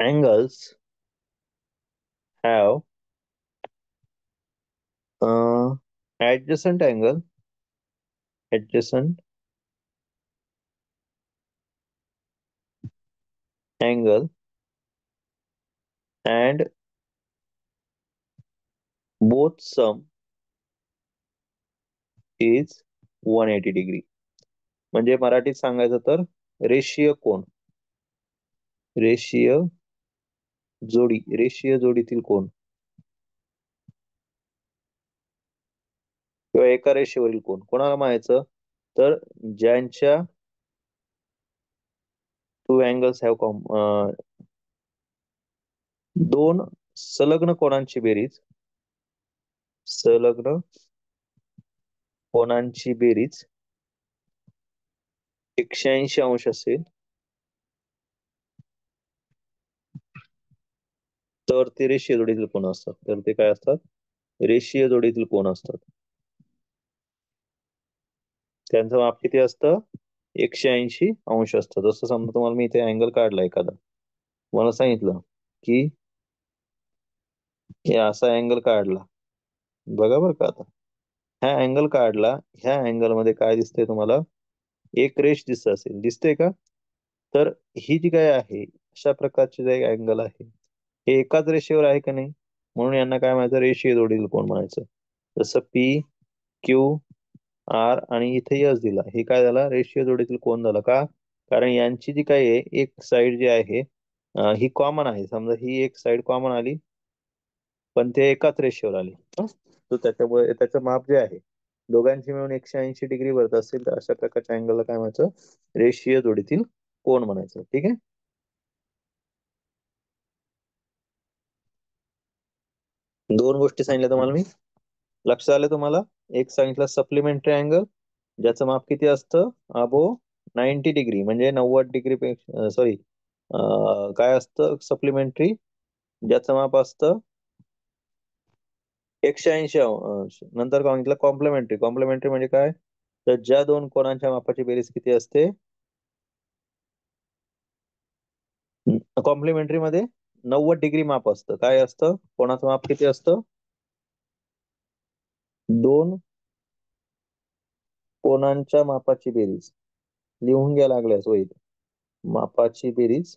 angles have adjacent angle and both sum is 180 degree. म्हणजे मराठीत सांगायचं तर रेषीय कोन, रेषीय जोडी, रेषीय जोडीतील कोन किंवा एका रेषेवरील कोन कोणाला म्हणायचं, तर ज्यांच्या टू अँगल्स हॅव दोन संलग्न कोणांची बेरीज, संलग्न कोणांची बेरीज 180 अंश असेल, तर ते रेषीय जोडीतील कोण असतात. तर ते काय असतात, रेषीय जोडीतील कोण असतात. त्यांचं माप किती असतं, 180 अंश असतं. जसं समजा तुम्हाला मी इथे अँगल काढला एखादा, मला सांगितलं की हे असा अँगल काढला, बघा बरं का, आता ह्या अँगल काढला, ह्या अँगल मध्ये काय दिसतंय तुम्हाला, एक रेष दिसत असेल, दिसते का? तर ही जी काय आहे, अशा प्रकारचे जे अँगल आहे, हे एकाच रेषेवर आहे का नाही, म्हणून यांना काय म्हणायचं, रेषीय जोडीतील कोण म्हणायचं. जसं पी, क्यू, आर आणि इथे यस दिला, हे काय झाला, रेषीय जोडीतील कोण झाला. का, कारण यांची जी काय आहे, एक साइड जी आहे ही कॉमन आहे. समजा ही एक साइड कॉमन आली, पण ते एकाच रेषेवर आली, तर त्याच्यामुळे त्याचं माप जे आहे, दोघांची मिळून 180 डिग्री भरत असेल, तर अशा प्रकारच्या अँगलला काय म्हणायचं, रेषीय जोडीतील कोण म्हणायचं, ठीक आहे. दोन गोष्टी सांगितल्या तुम्हाला मी, लक्षात आलं तुम्हाला. एक सांगितलं सप्लिमेंटरी अँगल, ज्याचं माप किती असतं, अबो 90 डिग्री, म्हणजे 90 डिग्री पेक्षा, सॉरी, काय असतं सप्लिमेंटरी, ज्याचं माप असतं 180 अंश. नंतर काय सांगितलं, कॉम्प्लिमेंटरी. कॉम्प्लिमेंटरी म्हणजे काय, तर ज्या दोन कोणांच्या मापाची बेरीज किती असते, कॉम्प्लिमेंटरी मध्ये 90 डिग्री माप असतं. काय असतं, कोणाचं माप किती असतं, दोन कोणांच्या मापाची बेरीज, लिहून घ्या लागल्यास होईल, मापाची बेरीज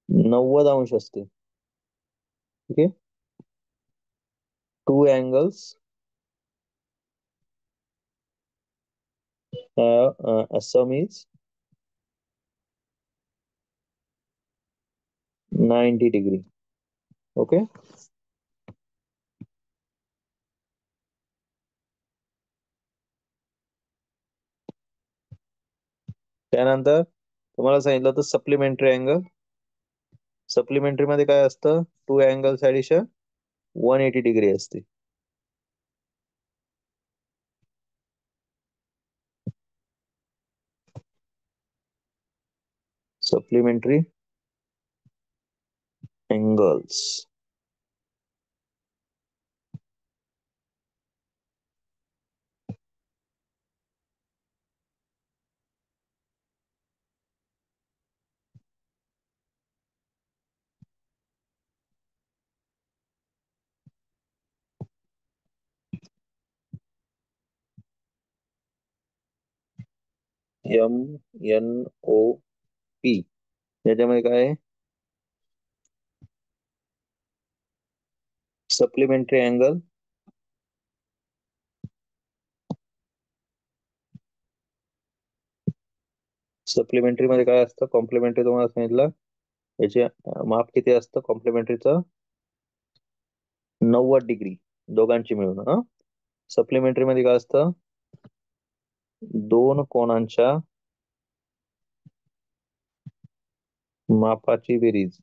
90 अंश असते, ठीक आहे. To angles sum is 90 degree, okay. त्यानंतर तुम्हाला सांगितलं होतं सप्लिमेंटरी अँगल. सप्लिमेंटरी मध्ये काय असतं? टू अँगल्स ऍडिशन 180 डिग्री असते. Supplementary angles. MNOP. याच्यामध्ये काय आहे? सप्लिमेंटरी अँगल सप्लिमेंटरी मध्ये काय असतं? कॉम्प्लिमेंटरी तुम्हाला सांगितलं. याचे माप किती असतं कॉम्प्लिमेंटरीचं? 90 डिग्री दोघांची मिळून. हा, सप्लिमेंटरी मध्ये काय असतं? दोन कोणांच्या मापाची बेरीज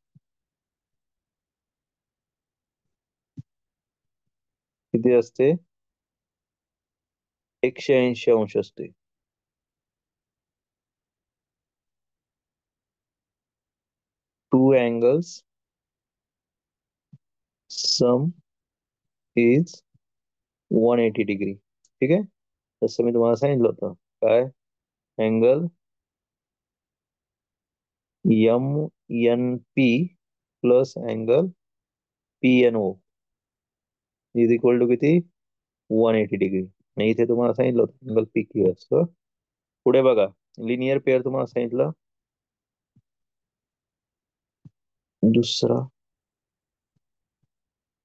किती असते? 180 अंश असते. Two angles sum is 180 degree. ठीक आहे, तसं मी तुम्हाला सांगितलं होतं. काय? Angle MNP plus angle PNO is equal to किती? 180 डिग्री. आणि इथे तुम्हाला सांगितलं होतं अँगल PQ असतं. पुढे बघा, लिनियर पेअर तुम्हाला सांगितलं. दुसरा,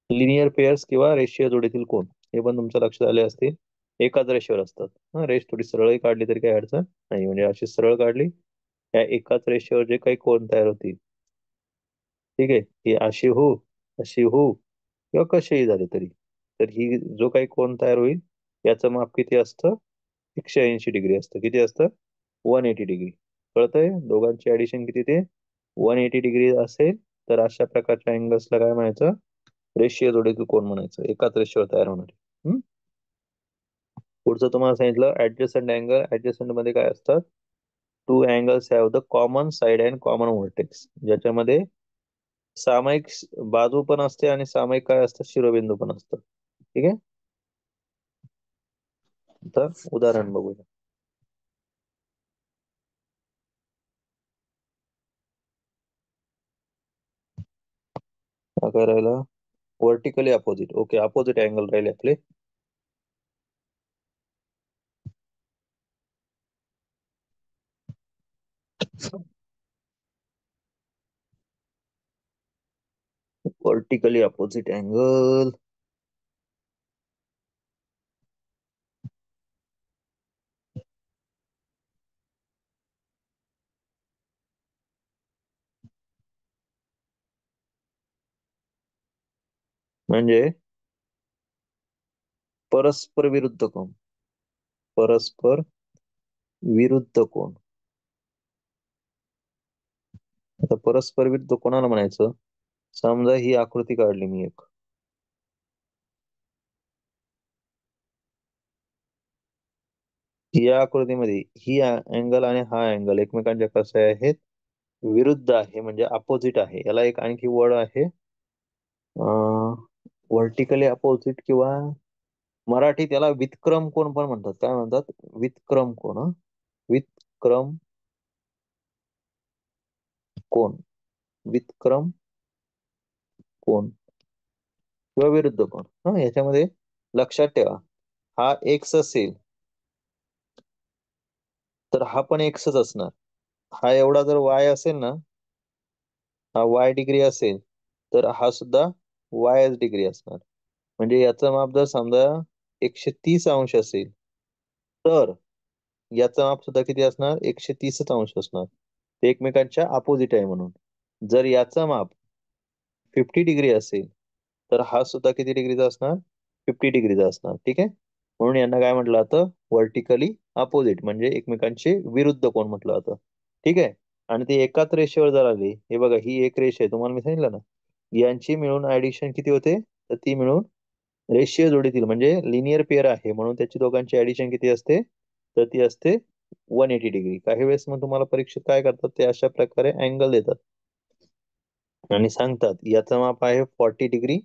लिनियर पेअर्स किंवा रेषीय जोडीतील कोण, हे पण तुमच्या लक्षात आले असतील. एकाच रेषेवर असतात. हा, रेष थोडी सरळही काढली तरी काही अडचण नाही. म्हणजे अशी सरळ काढली, या एकाच रेषेवर जे काही कोण तयार होतील, ठीक आहे, ही अशी हो, अशी हो, किंवा कसेही झाले तरी, तर ही जो काही कोण तयार होईल याचं माप किती असतं? 180 डिग्री असतं. किती असतं? 180 डिग्री. कळतंय? दोघांची ऍडिशन किती ते 180 डिग्री असेल तर अशा प्रकारच्या अँगल्सला काय म्हणायचं? रेषीय जोडीतील कोण म्हणायचं, एकाच रेषेवर तयार होणारे. पुढचं तुम्हाला सांगितलं ऍडजस्टंट अँगल. ऍडजस्टंट मध्ये काय असतात? Two angles have the common side and common vertex, ज्याच्यामध्ये सामायिक बाजू पण असते आणि सामायिक काय असतं? शिरोबिंदू पण असतं. ठीक आहे, तर उदाहरण बघूया. हा काय राहिला? Vertically opposite. Okay, opposite angle राहिले आपले. व्हर्टिकली अपोजिट अँगल म्हणजे परस्पर विरुद्ध कोण. परस्पर विरुद्ध कोण. आता परस्पर विरुद्ध कोणाला म्हणायचं? समजा ही आकृती काढली मी एक. या आकृतीमध्ये ही अँगल आणि हा अँगल एकमेकांच्या कसे आहेत? विरुद्ध आहे, म्हणजे अपोजिट आहे. याला एक आणखी वर्ड आहे, व्हर्टिकली अपोजिट, किंवा मराठीत याला वितक्रम कोण पण म्हणतात. काय म्हणतात? वितक्रम कोण. वितक्रम कोण. वितक्रम कोण किंवा विरुद्ध कोण. हा, याच्यामध्ये लक्षात ठेवा, हा एक्स असेल तर हा पण एक्सच असणार. हा एवढा जर वाय असेल ना, हा वाय डिग्री असेल, तर हा सुद्धा वाय डिग्री असणार. म्हणजे याचं माप जर समजा 130 अंश असेल, तर याचं माप सुद्धा किती असणार? 130 अंश असणार. ते एकमेकांच्या अपोजिट आहे म्हणून. जर याचं माप 50 डिग्री असेल, तर हा सुद्धा किती डिग्रीचा असणार? 50 डिग्रीचा असणार. ठीक आहे, म्हणून यांना काय म्हटलं जातं? व्हर्टिकली अपोजिट, म्हणजे एकमेकांचे विरुद्ध कोण म्हटलं जातं. ठीक आहे. आणि ते एकाच रेषेवर जर आले, हे बघा ही एक रेषा आहे, तुम्हाला मी सांगितलं ना, यांची मिळून ऍडिशन किती होते, तर ती मिळून रेषीय जोडीतील म्हणजे लिनियर पेअर आहे, म्हणून त्याची दोघांची ऍडिशन किती असते, तर ती असते 180 डिग्री. काही वेळेस मग तुम्हाला परीक्षेत काय करतात, ते अशा प्रकारे अँगल देतात आणि सांगतात याचं माप आहे 40 डिग्री,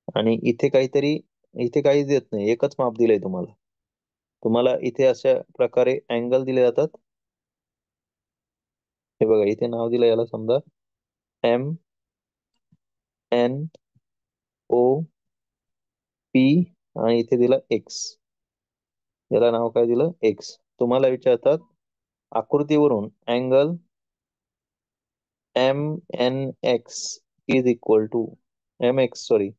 आणि इथे काहीतरी, इथे काहीच देत नाही, एकच माप दिलंय तुम्हाला. तुम्हाला इथे अशा प्रकारे अँगल दिले जातात. हे बघा इथे नाव दिलं याला, समजा MNO P, आणि इथे दिलं एक्स, याला नाव काय दिलं, एक्स. तुम्हाला विचारतात आकृतीवरून angle MNX is equal to MXN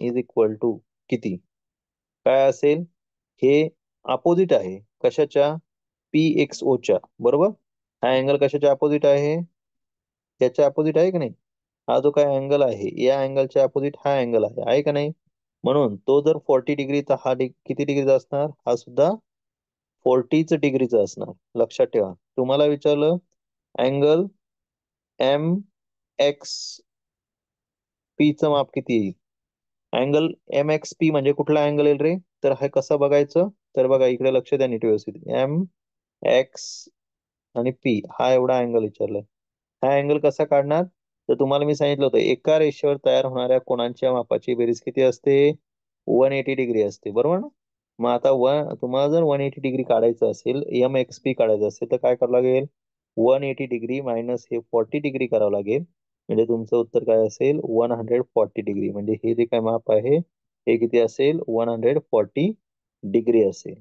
is equal to किती, काय असेल. हे अपोजिट आहे कशाच्या, PXO च्या, बरोबर. हा अँगल कशाच्या अपोजिट आहे, त्याच्या अपोजिट आहे की नाही. हा जो काय अँगल आहे, या अँगलच्या अपोजिट हा अँगल आहे का नाही. म्हणून तो जर 40 डिग्री, तर हा किती डिग्रीचा असणार, हा सुद्धा 40 डिग्रीचा असणार. लक्षात ठेवा, तुम्हाला विचारलं अँगल MXP चं माप किती येईल. अँगल MXP म्हणजे कुठला अँगल येईल रे, तर हे कसं बघायचं, तर बघा इकडे लक्ष द्या नीट व्यवस्थित. MX आणि P हा एवढा अँगल विचारलाय. हा अँगल कसा काढणार, तर तुम्हाला मी सांगितलं होतं एका रेषेवर तयार होणाऱ्या कोणांच्या मापाची बेरीज किती असते, 180 डिग्री असते, बरोबर ना. मग आता तुम्हाला जर 180 डिग्री काढायचं असेल, MXP काढायचं असेल, तर काय करावं लागेल, 180 डिग्री मायनस हे 40 डिग्री करावं लागेल. म्हणजे तुमचं उत्तर काय असेल, 140 डिग्री. म्हणजे हे जे काय माप आहे हे किती असेल, 140 डिग्री असेल.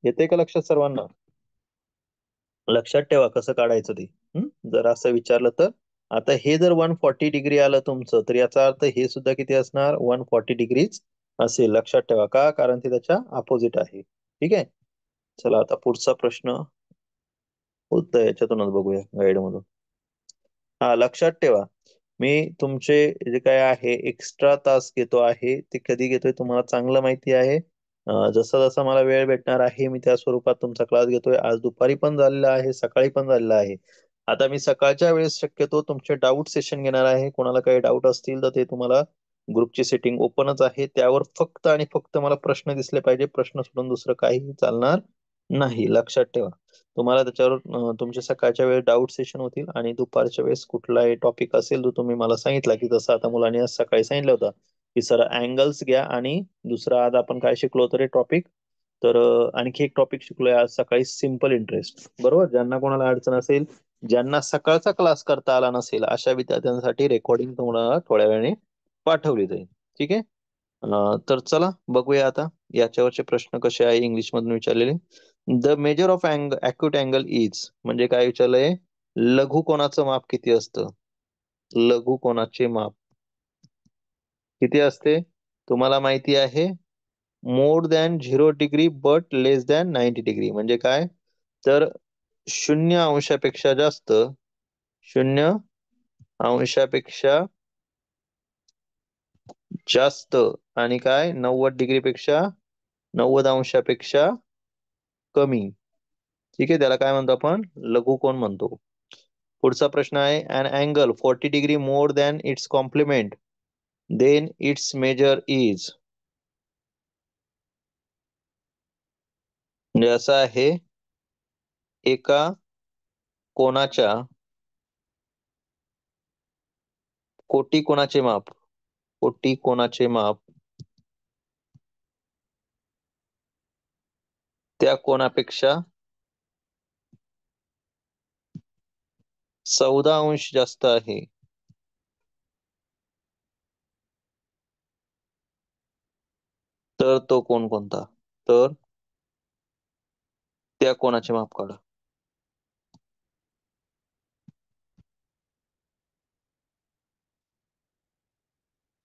येते का लक्षात सर्वांना. लक्षात ठेवा कसं काढायचं ते. जर असं विचारलं तर, आता हे जर 140 डिग्री आलं तुमचं, तर याचा अर्थ हे सुद्धा किती असणार, 140 डिग्रीच असेल. लक्षात ठेवा का, कारण ते त्याच्या अपोजिट आहे. ठीक आहे. चला आता पुढचा प्रश्न उत्तर याच्यातूनच बघूया, गाईड मधून. हा लक्षात ठेवा, मी तुमचे जे काय आहे एक्स्ट्रा तास घेतो आहे, ते कधी घेतोय तुम्हाला चांगलं माहिती आहे. जसा जसा मला वेळ भेटणार आहे मी त्या स्वरूपात तुमचा क्लास घेतोय. आज दुपारी पण झालेला आहे, सकाळी पण झालेला आहे. आता मी सकाळच्या वेळेस शक्यतो तुमचे डाऊट सेशन घेणार आहे. कोणाला काही डाऊट असतील तर ते तुम्हाला, ग्रुपची सेटिंग ओपनच आहे, त्यावर फक्त आणि फक्त मला प्रश्न दिसले पाहिजे, प्रश्न सोडून दुसरं काही चालणार नाही. लक्षात ठेवा, तुम्हाला त्याच्यावर तुमच्या सकाळच्या वेळेस डाऊट सेशन होतील, आणि दुपारच्या वेळेस कुठलाही टॉपिक असेल जो तुम्ही मला सांगितला, की जसं आता मुलांनी आज सकाळी सांगितलं होतं की सर अँगल्स घ्या, आणि दुसरा आज आपण काय शिकलो होतो रे टॉपिक, तर आणखी एक टॉपिक शिकलोय आज सकाळी, सिम्पल इंटरेस्ट, बरोबर. ज्यांना कोणाला अडचण असेल, ज्यांना सकाळचा क्लास करता आला नसेल, अशा विद्यार्थ्यांसाठी रेकॉर्डिंग तुम्हाला थोड्या वेळाने पाठवली जाईल. ठीक आहे. तर चला बघूया आता याच्यावरचे प्रश्न कसे आहे इंग्लिश मधून विचारलेले. The measure of acute angle is म्हणजे काय विचारलंय, लघु कोणाचं माप किती असतं, लघु कोणाचे माप किती असते, तुम्हाला माहिती आहे. More than 0 degree but less than 90 degree म्हणजे काय, तर 0 अंशापेक्षा जास्त, 0 अंशापेक्षा जास्त, आणि काय 90 डिग्री पेक्षा, 90 अंशापेक्षा कमी. ठीक आहे, त्याला काय म्हणतो आपण, लघुकोन म्हणतो. पुढचा प्रश्न आहे, an angle 40 degree more than its complement then its measure is. म्हणजे असं आहे, एका कोणाच्या कोटी कोणाचे माप, कोटी कोणाचे माप त्या कोणापेक्षा 14 अंश जास्त आहे, तर तो कोण कोणता, तर त्या कोणाचे माप काढा.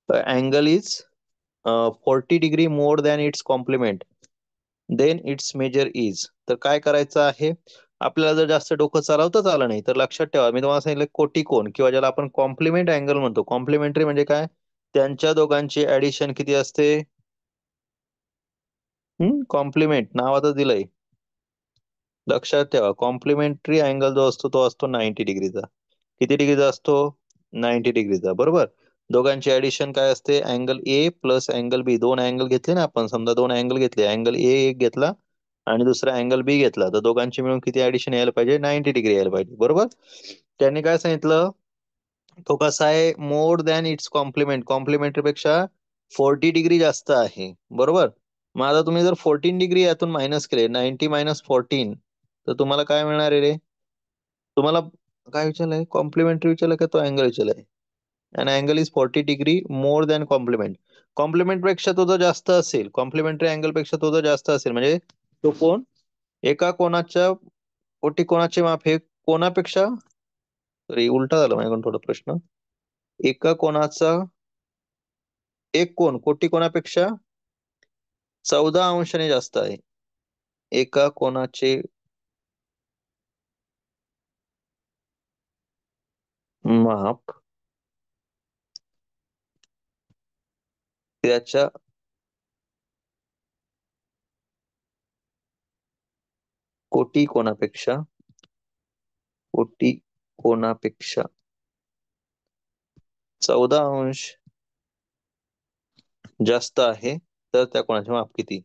Angle is 40 degree more than its complement then its measure is. तर काय करायचं आहे, आपल्याला जर जास्त डोकं चालवताच आलं नाही, तर लक्षात ठेवा मी तुम्हाला सांगितलं कोटी कोण, किंवा ज्याला आपण कॉम्प्लिमेंट अँगल म्हणतो. कॉम्प्लिमेंटरी म्हणजे काय, त्यांच्या दोघांची ऍडिशन किती असते, कॉम्प्लिमेंट नावातच दिलंय. लक्षात ठेवा, कॉम्प्लिमेंटरी अँगल जो असतो तो असतो 90 डिग्रीचा. किती डिग्रीचा असतो? 90 डिग्रीचा, बरोबर. दोघांची ऍडिशन काय असते? अँगल ए प्लस अँगल बी. दोन अँगल घेतले ना आपण, समजा दोन अँगल घेतले, अँगल ए एक घेतला आणि दुसरा अँगल बी घेतला, तर दोघांची मिळून किती ऍडिशन यायला पाहिजे? 90 डिग्री यायला पाहिजे, बरोबर. त्यांनी काय सांगितलं? तो कसा आहे? More than its complement. Complementary पेक्षा 40 डिग्री जास्त आहे, बरोबर. मग आता तुम्ही जर 14 डिग्री यातून मायनस केले, 90 मायनस 14, तर तुम्हाला काय मिळणार आहे रे? तुम्हाला काय विचारलंय? कॉम्प्लिमेंटरी विचारलं का तो अँगल विचारलाय? And angle is 40 degree more than complement. Complement पेक्षा तो जर जास्त असेल, कॉम्प्लिमेंटरी अँगल पेक्षा तो जर जास्त असेल, म्हणजे तो कोण एका कोणाच्या कोटी कोणाचे माप हे कोणापेक्षा, सॉरी उलटा झाला माझ्याकडून थोडा प्रश्न. एका कोणाचा एक कोण कोटी कोणापेक्षा 14 अंशाने जास्त आहे. एका कोणाचे माप त्याच्या कोटी कोणापेक्षा कोटी कोणापेक्षा 14 अंश जास्त आहे, तर त्या कोणाचे माप किती?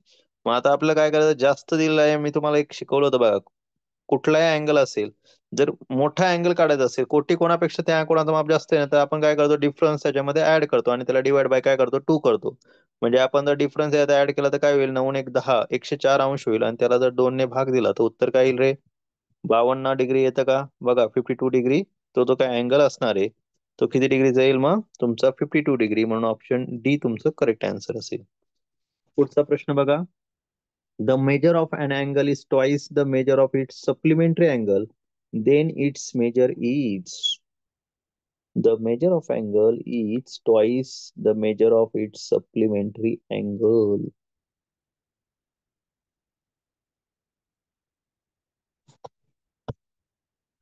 मग आता आपल्याला काय करायचं? जास्त दिलेलं आहे, मी तुम्हाला एक शिकवलं होतं बघा. कुठलाही अँगल असेल, जर मोठा अँगल काढायचा असेल, कोटी कोणापेक्षा त्या कोणाचं माप जास्त आहे ना, तर आपण काय करतो? डिफरन्स त्याच्यामध्ये ऍड करतो आणि त्याला डिवाइड बाय काय करतो? 2 करतो. म्हणजे आपण जर डिफरन्स यात ऍड केला तर काय होईल? 9 एक 10, 104 अंश होईल, आणि त्याला जर 2 ने भाग दिला तर उत्तर काय येईल रे? 52 डिग्री येतं का? बघा, 52 डिग्री. तो जो काय अँगल असणार आहे, तो किती डिग्रीचा येईल मग? तुमचा 52 डिग्री, म्हणून ऑप्शन डी तुमचं करेक्ट आन्सर असेल. पुढचा प्रश्न बघा. The measure of an angle is twice the measure of its supplementary angle. Then its measure is. The measure of angle is twice the measure of its supplementary angle.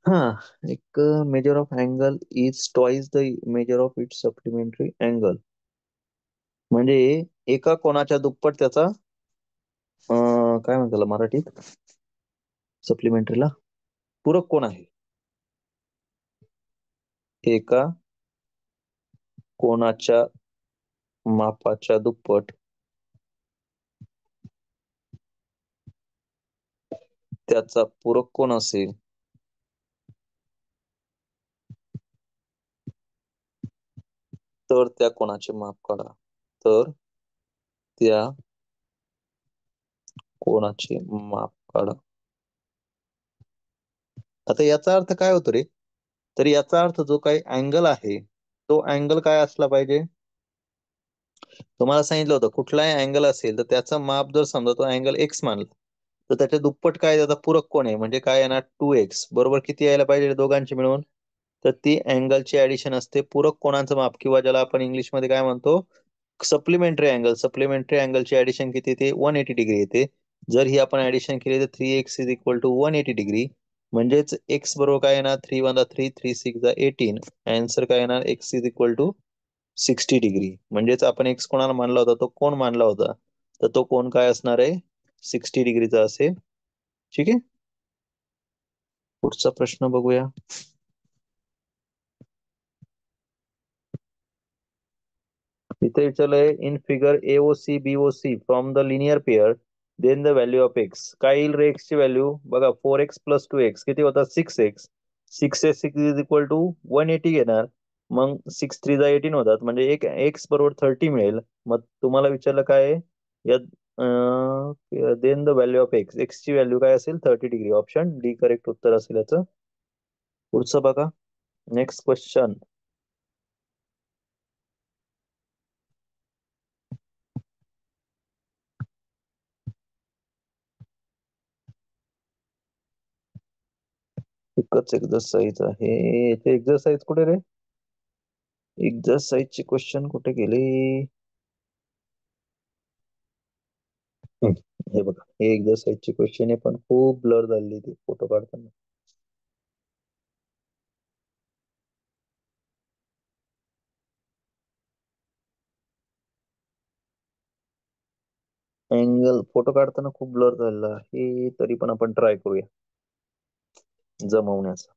हा, एक measure of angle is twice the measure of its supplementary angle. म्हणजे एका कोणाच्या दुप्पट त्याचा काय म्हणतात त्याला मराठीत? सप्लिमेंटरीला पूरक कोण आहे. एका कोणाच्या मापाच्या दुप्पट त्याचा पूरक कोण असेल, तर त्या कोणाचे माप काढा. तर त्या कोणाचे माप काढा. आता याचा अर्थ काय होतो रे? तर याचा अर्थ जो काही अँगल आहे, तो अँगल काय असला पाहिजे? तुम्हाला सांगितलं होतं, कुठलाही अँगल असेल तर त्याचं माप जर समजा तो अँगल एक्स मानला, तर त्याच्या दुप्पट काय, त्याचा पूरक कोण आहे, म्हणजे काय येणार? 2x बरोबर. किती यायला पाहिजे रे दोघांची मिळून? तर ती अँगलची ऍडिशन असते पूरक कोणाचं माप, किंवा ज्याला आपण इंग्लिश मध्ये काय म्हणतो? Supplementary angle. सप्लिमेंटरी अँगलची ऍडिशन किती येते? 180 डिग्री येते. जर ही आपण ऍडिशन केली तर 3x is equal to 180 degree. म्हणजेच एक्स बरोबर काय येणार? 3 1 3, 3 6 18. आन्सर काय येणार? X is equal to 60 degree. म्हणजेच आपण एक्स कोणाला मानला होता, तो कोण मानला होता, तर तो कोण काय असणार आहे? 60 डिग्रीचा असेल. ठीक आहे. पुढचा प्रश्न बघूया. इथे विचारलंय, in figure AOC BOC from the linear pair, then the value of x. काय येईल रे एक्स ची व्हॅल्यू? बघा, 4x प्लस 2x किती होतात? 6x. 6x is equal to 180 घेणार. मग 6 3 18 होतात, म्हणजे एक एक्स बरोबर 30 मिळेल. मग तुम्हाला विचारलं काय आहे? यात then the value of x, x ची व्हॅल्यू काय असेल? 30 डिग्री. ऑप्शन डी करेक्ट उत्तर असेल याचं. पुढचं बघा. Next question. एकच एक्झरसाइज आहे. याचे एक्झरसाइज कुठे रे? एक्झरसाइजचे क्वेश्चन कुठे गेले? हम्म, हे बघा, हे एक्झरसाइजचे क्वेश्चन आहे, पण खूप ब्लर झालेली ते फोटो काढताना. अँगल फोटो काढताना खूप ब्लर झालेला आहे, तरी पण आपण ट्राय करूया. जमवण्याचा.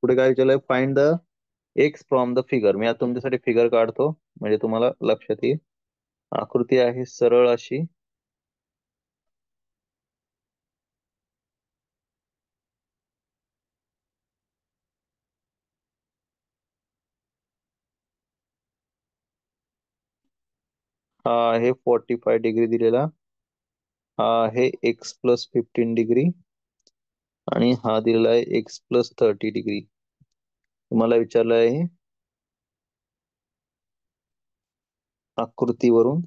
पुढे काय विचारलंय, find the x from the figure. मी आता तुमच्यासाठी फिगर काढतो म्हणजे तुम्हाला लक्षात येईल. आकृती आहे सरळ अशी. हा आहे 45 डिग्री दिलेला, हा आहे x + 15 डिग्री आणि हा दिलेला आहे x + 30 डिग्री. तुम्हाला विचारलं आहे आकृतीवरून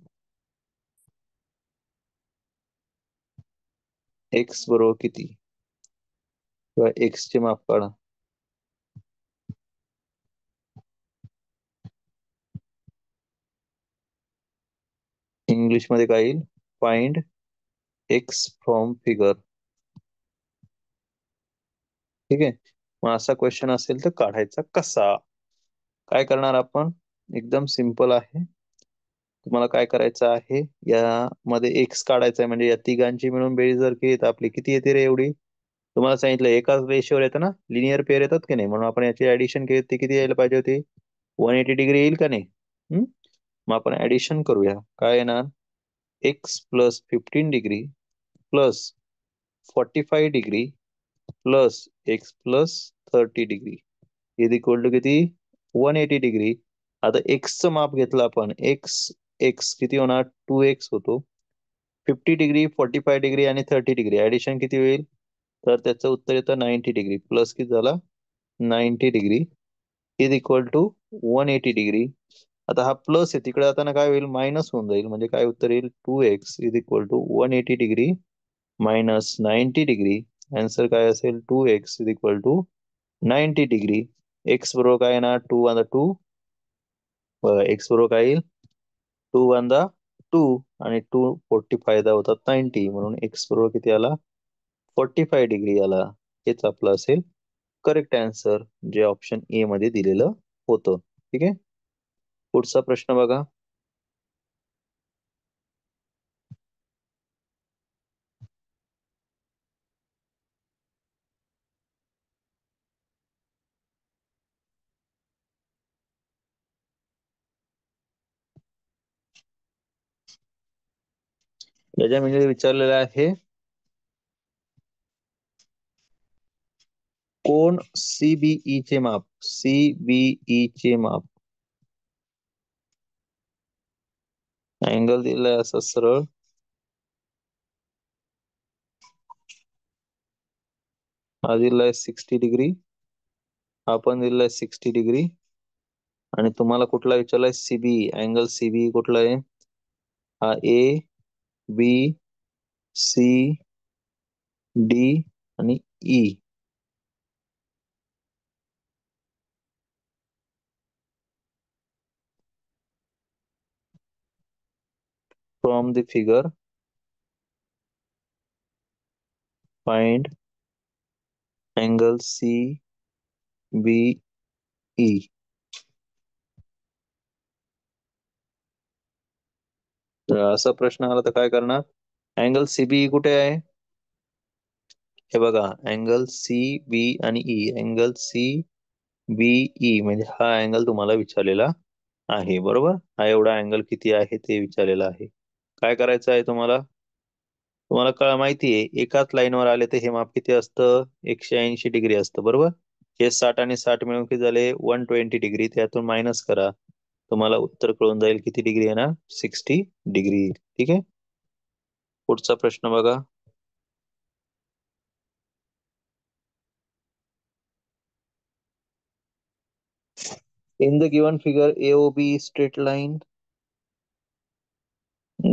एक्स बरोबर किती किंवा एक्स चे माप काढा. इंग्लिश मध्ये काय येईल, फाइंड एक्स फ्रॉम फिगर. ठीक आहे, मग असा क्वेश्चन असेल तर काढायचा कसा. काय करणार आपण, एकदम सिंपल आहे. तुम्हाला काय करायचं आहे, यामध्ये एक्स काढायचा आहे म्हणजे या तिघांची मिळून बेरीज जर केली तर आपली किती येते रे एवढी. तुम्हाला सांगितलं एकाच रेषेवर येतं ना, लिनियर पेअर येतात की नाही, म्हणून आपण याची ऍडिशन केली ती किती यायला पाहिजे होती, 180 डिग्री येईल का नाही. मग आपण ऍडिशन करूया. काय येणार, x + 15 degree plus 45 degree plus x + 30 degree is equal to किती, 180 डिग्री. आता एक्सचं माप घेतलं आपण, एक्स एक्स किती होणार, 2x होतो. 50 डिग्री, 45 डिग्री आणि 30 डिग्री ऍडिशन किती होईल, तर त्याचं उत्तर येतं 90 डिग्री. प्लस किती झाला, 90 degree is equal to 180 degree. आता हा प्लस आहे, तिकडे जाताना काय होईल, मायनस होऊन जाईल. म्हणजे काय उत्तर येईल, 2x is equal to 180 degree minus 90 degree. Answer काय असेल, 2x is equal to 90 degree. X बरोबर काय येणार, 2 × 2, एक्स बरोबर काय येईल, 2 × 2 आणि 2 40 होतात 90, म्हणून एक्स बरोबर किती आला, 45 डिग्री आला. हेच आपलं असेल करेक्ट आन्सर, जे ऑप्शन ए मध्ये दिलेलं होतं. ठीक आहे, पुढचा प्रश्न बघा. त्याच्यामध्ये विचारलेलं आहे, कोण सीबीई चे माप, सीबीई चे माप. अँगल दिलाय असा सरळ, हा दिलाय 60 डिग्री, हा पण दिलाय 60 डिग्री. आणि तुम्हाला कुठला विचारलाय, सीबीई, अँगल सीबीई कुठला आहे, हा ए बी सी डी आणि E. From the figure find angle C B E. तर असा प्रश्न आला तर काय करणार, अँगल सीबीई कुठे आहे, हे बघा, अँगल सी बी आणि E, angle C B E म्हणजे हा अँगल तुम्हाला विचारलेला आहे. बरोबर, हा एवढा अँगल किती आहे ते विचारलेला आहे. काय करायचं आहे तुम्हाला, तुम्हाला माहिती आहे एकाच लाईनवर आले तर हे माप किती असतं, 180 डिग्री असतं. बरोबर, हे 60 आणि 60 मिळून किती झाले, 120 डिग्री. त्यातून मायनस करा, तुम्हाला उत्तर कळून जाईल किती डिग्री येणार, 60 डिग्री. ठीक आहे, पुढचा प्रश्न बघा. In the given figure AOB straight line,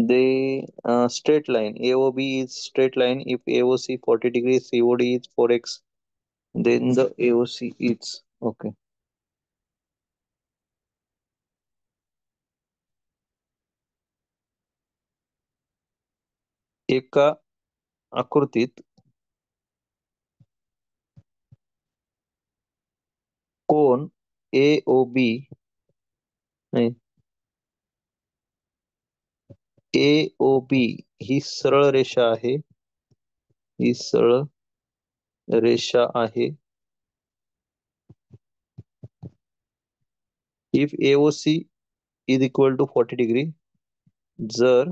the straight line AOB is straight line if AOC 40 degrees, COD is 4x, then the AOC is okay. एका आकृतीत कोण ए ओ बी नाही, ए ओ बी ही सरळ रेषा आहे, ही सरळ रेषा आहे. If AOC is equal to 40 degree, जर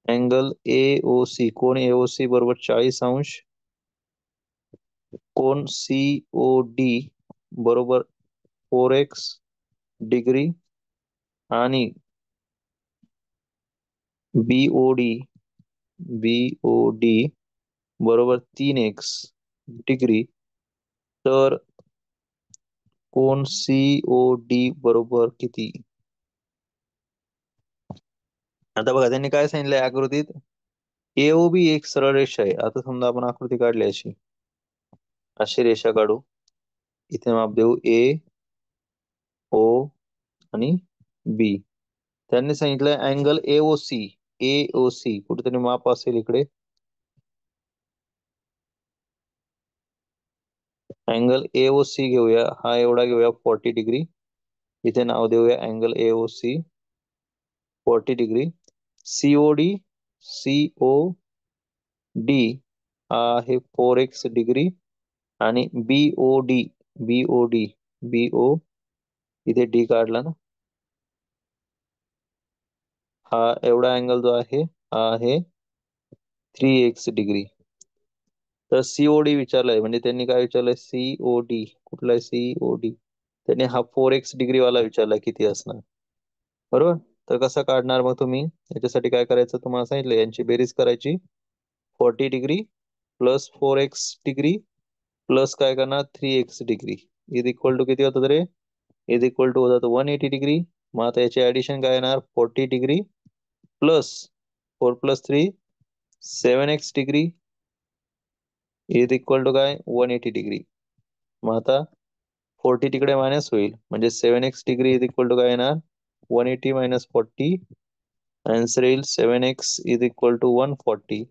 अँगल एओसी कोण एओसी बरोबर 40 अंश, कोण सीओ डी बरोबर 4x डिग्री आणि बीओडी बीओडी बरोबर 3x डिग्री, तर कोण सीओ डी बरोबर किती? आता बघा त्यांनी काय सांगितलंय आकृतीत, एओबी एक सरळ रेषा आहे. आता समजा आपण आकृती काढली अशी, अशी रेषा काढू, इथे माप देऊ ए ओ आणि बी. त्यांनी सांगितलंय अँगल एओसी, एओसी कुठेतरी माप असेल इकडे, अँगल एओसी घेऊया, हा एवढा घेऊया 40 डिग्री, इथे नाव देऊया angle AOC 40 degree. COD CO D हा आहे 4x डिग्री आणि बीओडी बीओडी बीओ इथे डी काढला ना, हा एवढा अँगल जो आहे हा आहे 3x डिग्री. तर सीओडी विचारलंय, म्हणजे त्यांनी काय विचारलंय, सीओडी कुठला आहे, सीओडी त्यांनी हा 4x डिग्री वाला विचारलाय किती असणार, बरोबर. तर कसं काढणार मग तुम्ही, याच्यासाठी काय करायचं तुम्हाला सांगितलं, यांची बेरीज करायची, 40 degree plus 4x degree plus काय करणार 3x degree is equal to किती होतं रे, इज इक्वल टू होता 180 डिग्री. मग आता याचे ऍडिशन काय येणार, 40 degree plus 4 + 3 7x degree is equal to काय 180 डिग्री. मग आता 40 तिकडे मायनस होईल, म्हणजे 7x degree is equal to काय येणार 180 - 40, आन्सर येईल 7x is equal to 140.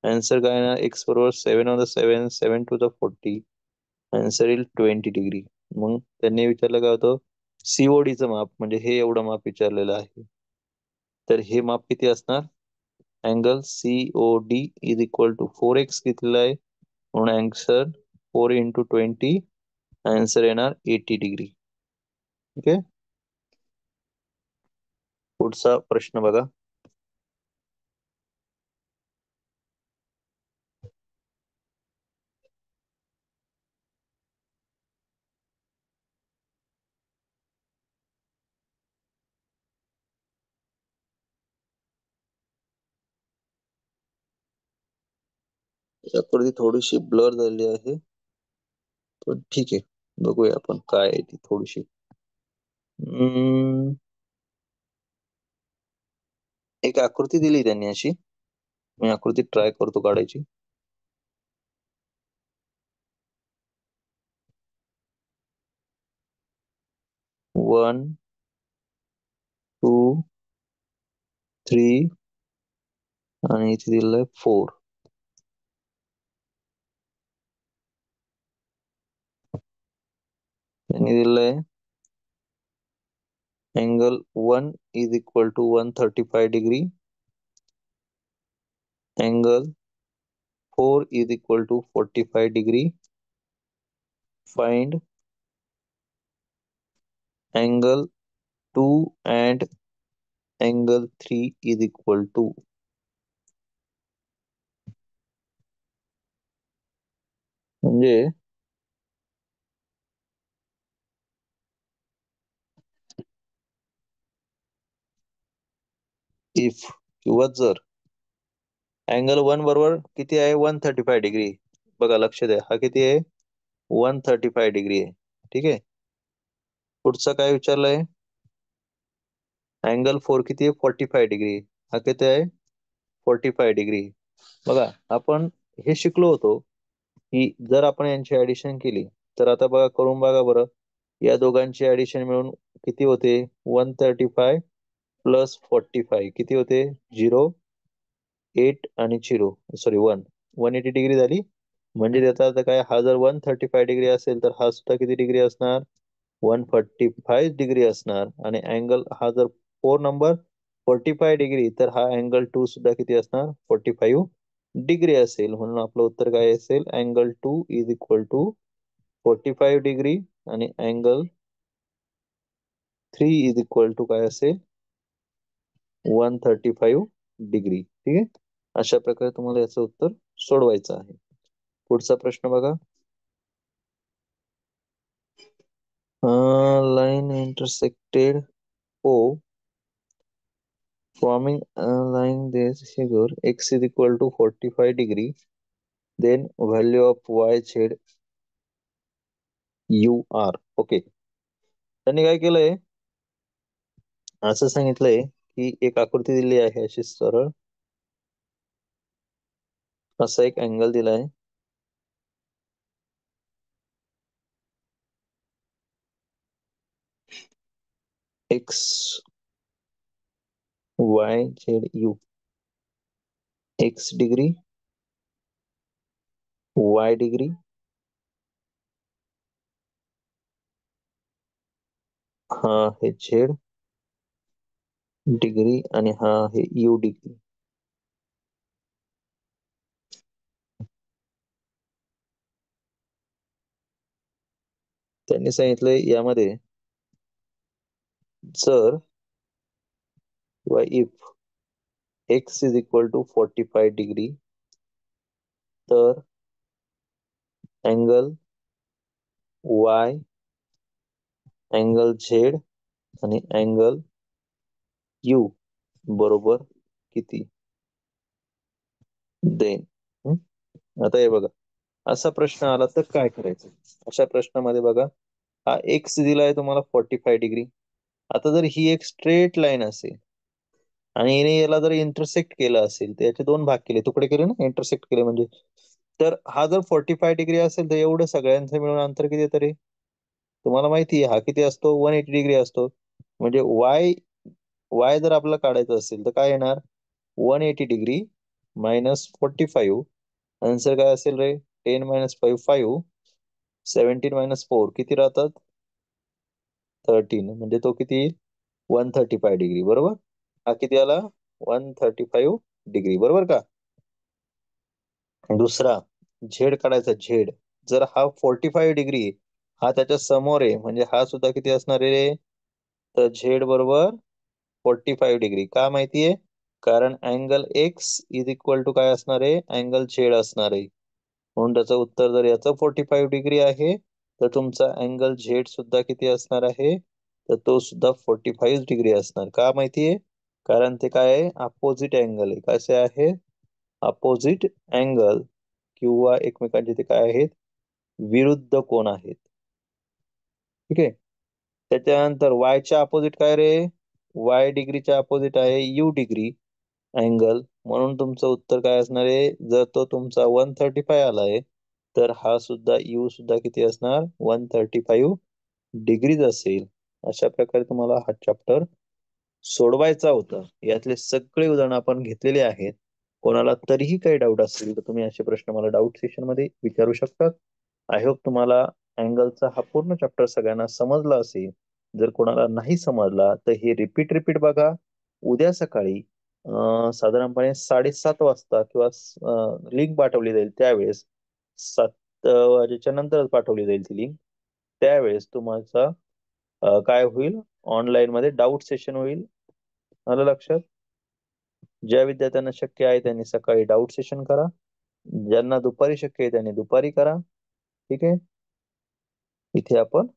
Answer काय येणार, x बरोबर 7 × 7 7 × 40, आन्सर येईल 20 डिग्री. मग त्यांनी विचारलं काय होतं, सीओडीचं माप, म्हणजे हे एवढं माप विचारलेलं आहे. तर हे माप किती असणार, angle C O D is equal to 4x घेतलेला आहे, म्हणून आन्सर 4 × 20, आन्सर येणार 80 डिग्री. ठीक आहे. पुढचा प्रश्न बघा. आकृती थोडीशी ब्लर झाली आहे, पण ठीक आहे, बघूया आपण काय आहे ती थोडीशी. एक आकृती दिली त्यांनी अशी, मी आकृती ट्राय करतो काढायची. वन 2 3 आणि इथे दिलेलं आहे 4. त्यांनी दिलेलं आहे angle 1 is equal to 135 degree, angle 4 is equal to 45 degree, find angle 2 and angle 3 is equal to. म्हणजे इफ किंवा जर अँगल 1 बरोबर किती आहे 135 डिग्री, बघा लक्ष द्या, हा किती आहे 135 डिग्री आहे. ठीक आहे. पुढचं काय विचारलंय, अँगल 4 किती आहे 45 डिग्री, हा किती आहे 45 डिग्री. बघा आपण हे शिकलो होतो की जर आपण यांची ऍडिशन केली, तर आता बघा करून बघा बरं, या दोघांची ऍडिशन मिळून किती होते 135 + 45 किती होते 0. 8 आणि 0 सॉरी 1 180 डिग्री झाली. म्हणजे त्याचा अर्थ काय, हा जर 135 डिग्री असेल तर हा सुद्धा किती डिग्री असणार, 145 डिग्री असणार. आणि अँगल हा जर 4 नंबर 45 डिग्री, तर हा अँगल 2 सुद्धा किती असणार, 45 डिग्री असेल. म्हणून आपलं उत्तर काय असेल, angle 2 is equal to 45 degree आणि अँगल 3 इज इक्वल टू काय असेल, 135 डिग्री. ठीक आहे. अशा प्रकारे तुम्हाला याचं उत्तर सोडवायचं आहे. पुढचा प्रश्न बघा. Line intersected O forming a line this figure x is equal to 45 degree, then value of y z u r. Okay, त्यांनी काय केलंय, असं सांगितलंय की एक आकृती दिली आहे अशी सरळ, असा एक अँगल दिलाय. X Y Z you, x degree, Y degree, हा आहे झेड डिग्री आणि हा आहे यू डिग्री. त्यांनी सांगितलंय यामध्ये जर if x is equal to 45 degree, तर अँगल वाय, अँगल झेड आणि अँगल यू बरोबर किती देईन. आता हे बघा, असा प्रश्न आला तर काय करायचं. अशा प्रश्नामध्ये बघा, हा एक्स दिलाय तुम्हाला 45 डिग्री. आता जर ही एक स्ट्रेट लाईन असेल आणि हिने याला जर इंटरसेक्ट केलं असेल, तर याचे दोन भाग केले, तुकडे केले ना, इंटरसेक्ट केले म्हणजे, तर हा जर 45 डिग्री असेल तर एवढं सगळ्यांचं मिळून अंतर किती तरी तुम्हाला माहिती आहे, हा किती असतो, 180 डिग्री असतो. म्हणजे वाय वाय जर आपल्याला काढायचं असेल तर काय येणार, 180 डिग्री मायनस 45. आन्सर काय असेल रे, 10 मायनस 5 5, 17 मायनस 4 किती राहतात, 13. म्हणजे तो किती येईल, 135 डिग्री. बरोबर, हा किती आला, 135 डिग्री. बरोबर का. दुसरा झेड काढायचा, झेड जर हा 45 डिग्री, हा त्याच्या समोर आहे, म्हणजे हा सुद्धा किती असणार आहे, तर झेड बरोबर 45 डिग्री. का माहितीये, कारण angle x is equal to काय असणार आहे, अँगल झेड असणार आहे. म्हणून त्याचं उत्तर जर याचं 45 डिग्री आहे, तर तुमचा अँगल झेड सुद्धा किती असणार आहे, तर तो सुद्धा 45 डिग्री असणार. का माहितीये, कारण ते काय आहे, अपोजिट अँगल आहे. कसे आहे, अपोजिट अँगल, किंवा एकमेकांचे ते काय आहेत, विरुद्ध कोण आहेत. ठीक आहे. त्याच्यानंतर वायच्या अपोजिट काय रे, वाय डिग्रीच्या अपोजिट आहे यू डिग्री अँगल. म्हणून तुमचं उत्तर काय असणार आहे, जर तो तुमचा 135 आलाय, तर हा सुद्धा यू सुद्धा किती असणार, 135 डिग्रीज असेल. अशा प्रकारे तुम्हाला हा चॅप्टर सोडवायचा होता. यातले सगळे उदाहरण आपण घेतलेले आहेत. कोणाला तरीही काही डाऊट असेल तर तुम्ही असे प्रश्न मला डाऊट सेशन मध्ये विचारू शकता. आय होप तुम्हाला अँगलचा हा पूर्ण चॅप्टर सगळ्यांना समजला असेल. जर कोणाला नाही समजला तर हे रिपीट बघा. उद्या सकाळी साधारणपणे 7:30 वाजता किंवा लिंक पाठवली जाईल त्यावेळेस, 7 वाजेच्या नंतरच पाठवली जाईल ती लिंक. त्यावेळेस तुमचा काय होईल, ऑनलाईन मध्ये डाऊट सेशन होईल. आलं लक्षात. ज्या विद्यार्थ्यांना शक्य आहे त्यांनी सकाळी डाऊट सेशन करा, ज्यांना दुपारी शक्य आहे त्यांनी दुपारी करा. ठीक आहे. इथे आपण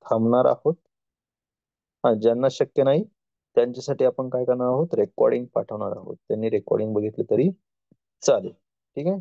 थांबणार आहोत. हा, ज्यांना शक्य नाही त्यांच्यासाठी आपण काय करणार आहोत, रेकॉर्डिंग पाठवणार आहोत. त्यांनी रेकॉर्डिंग बघितलं तरी चालेल. ठीक आहे.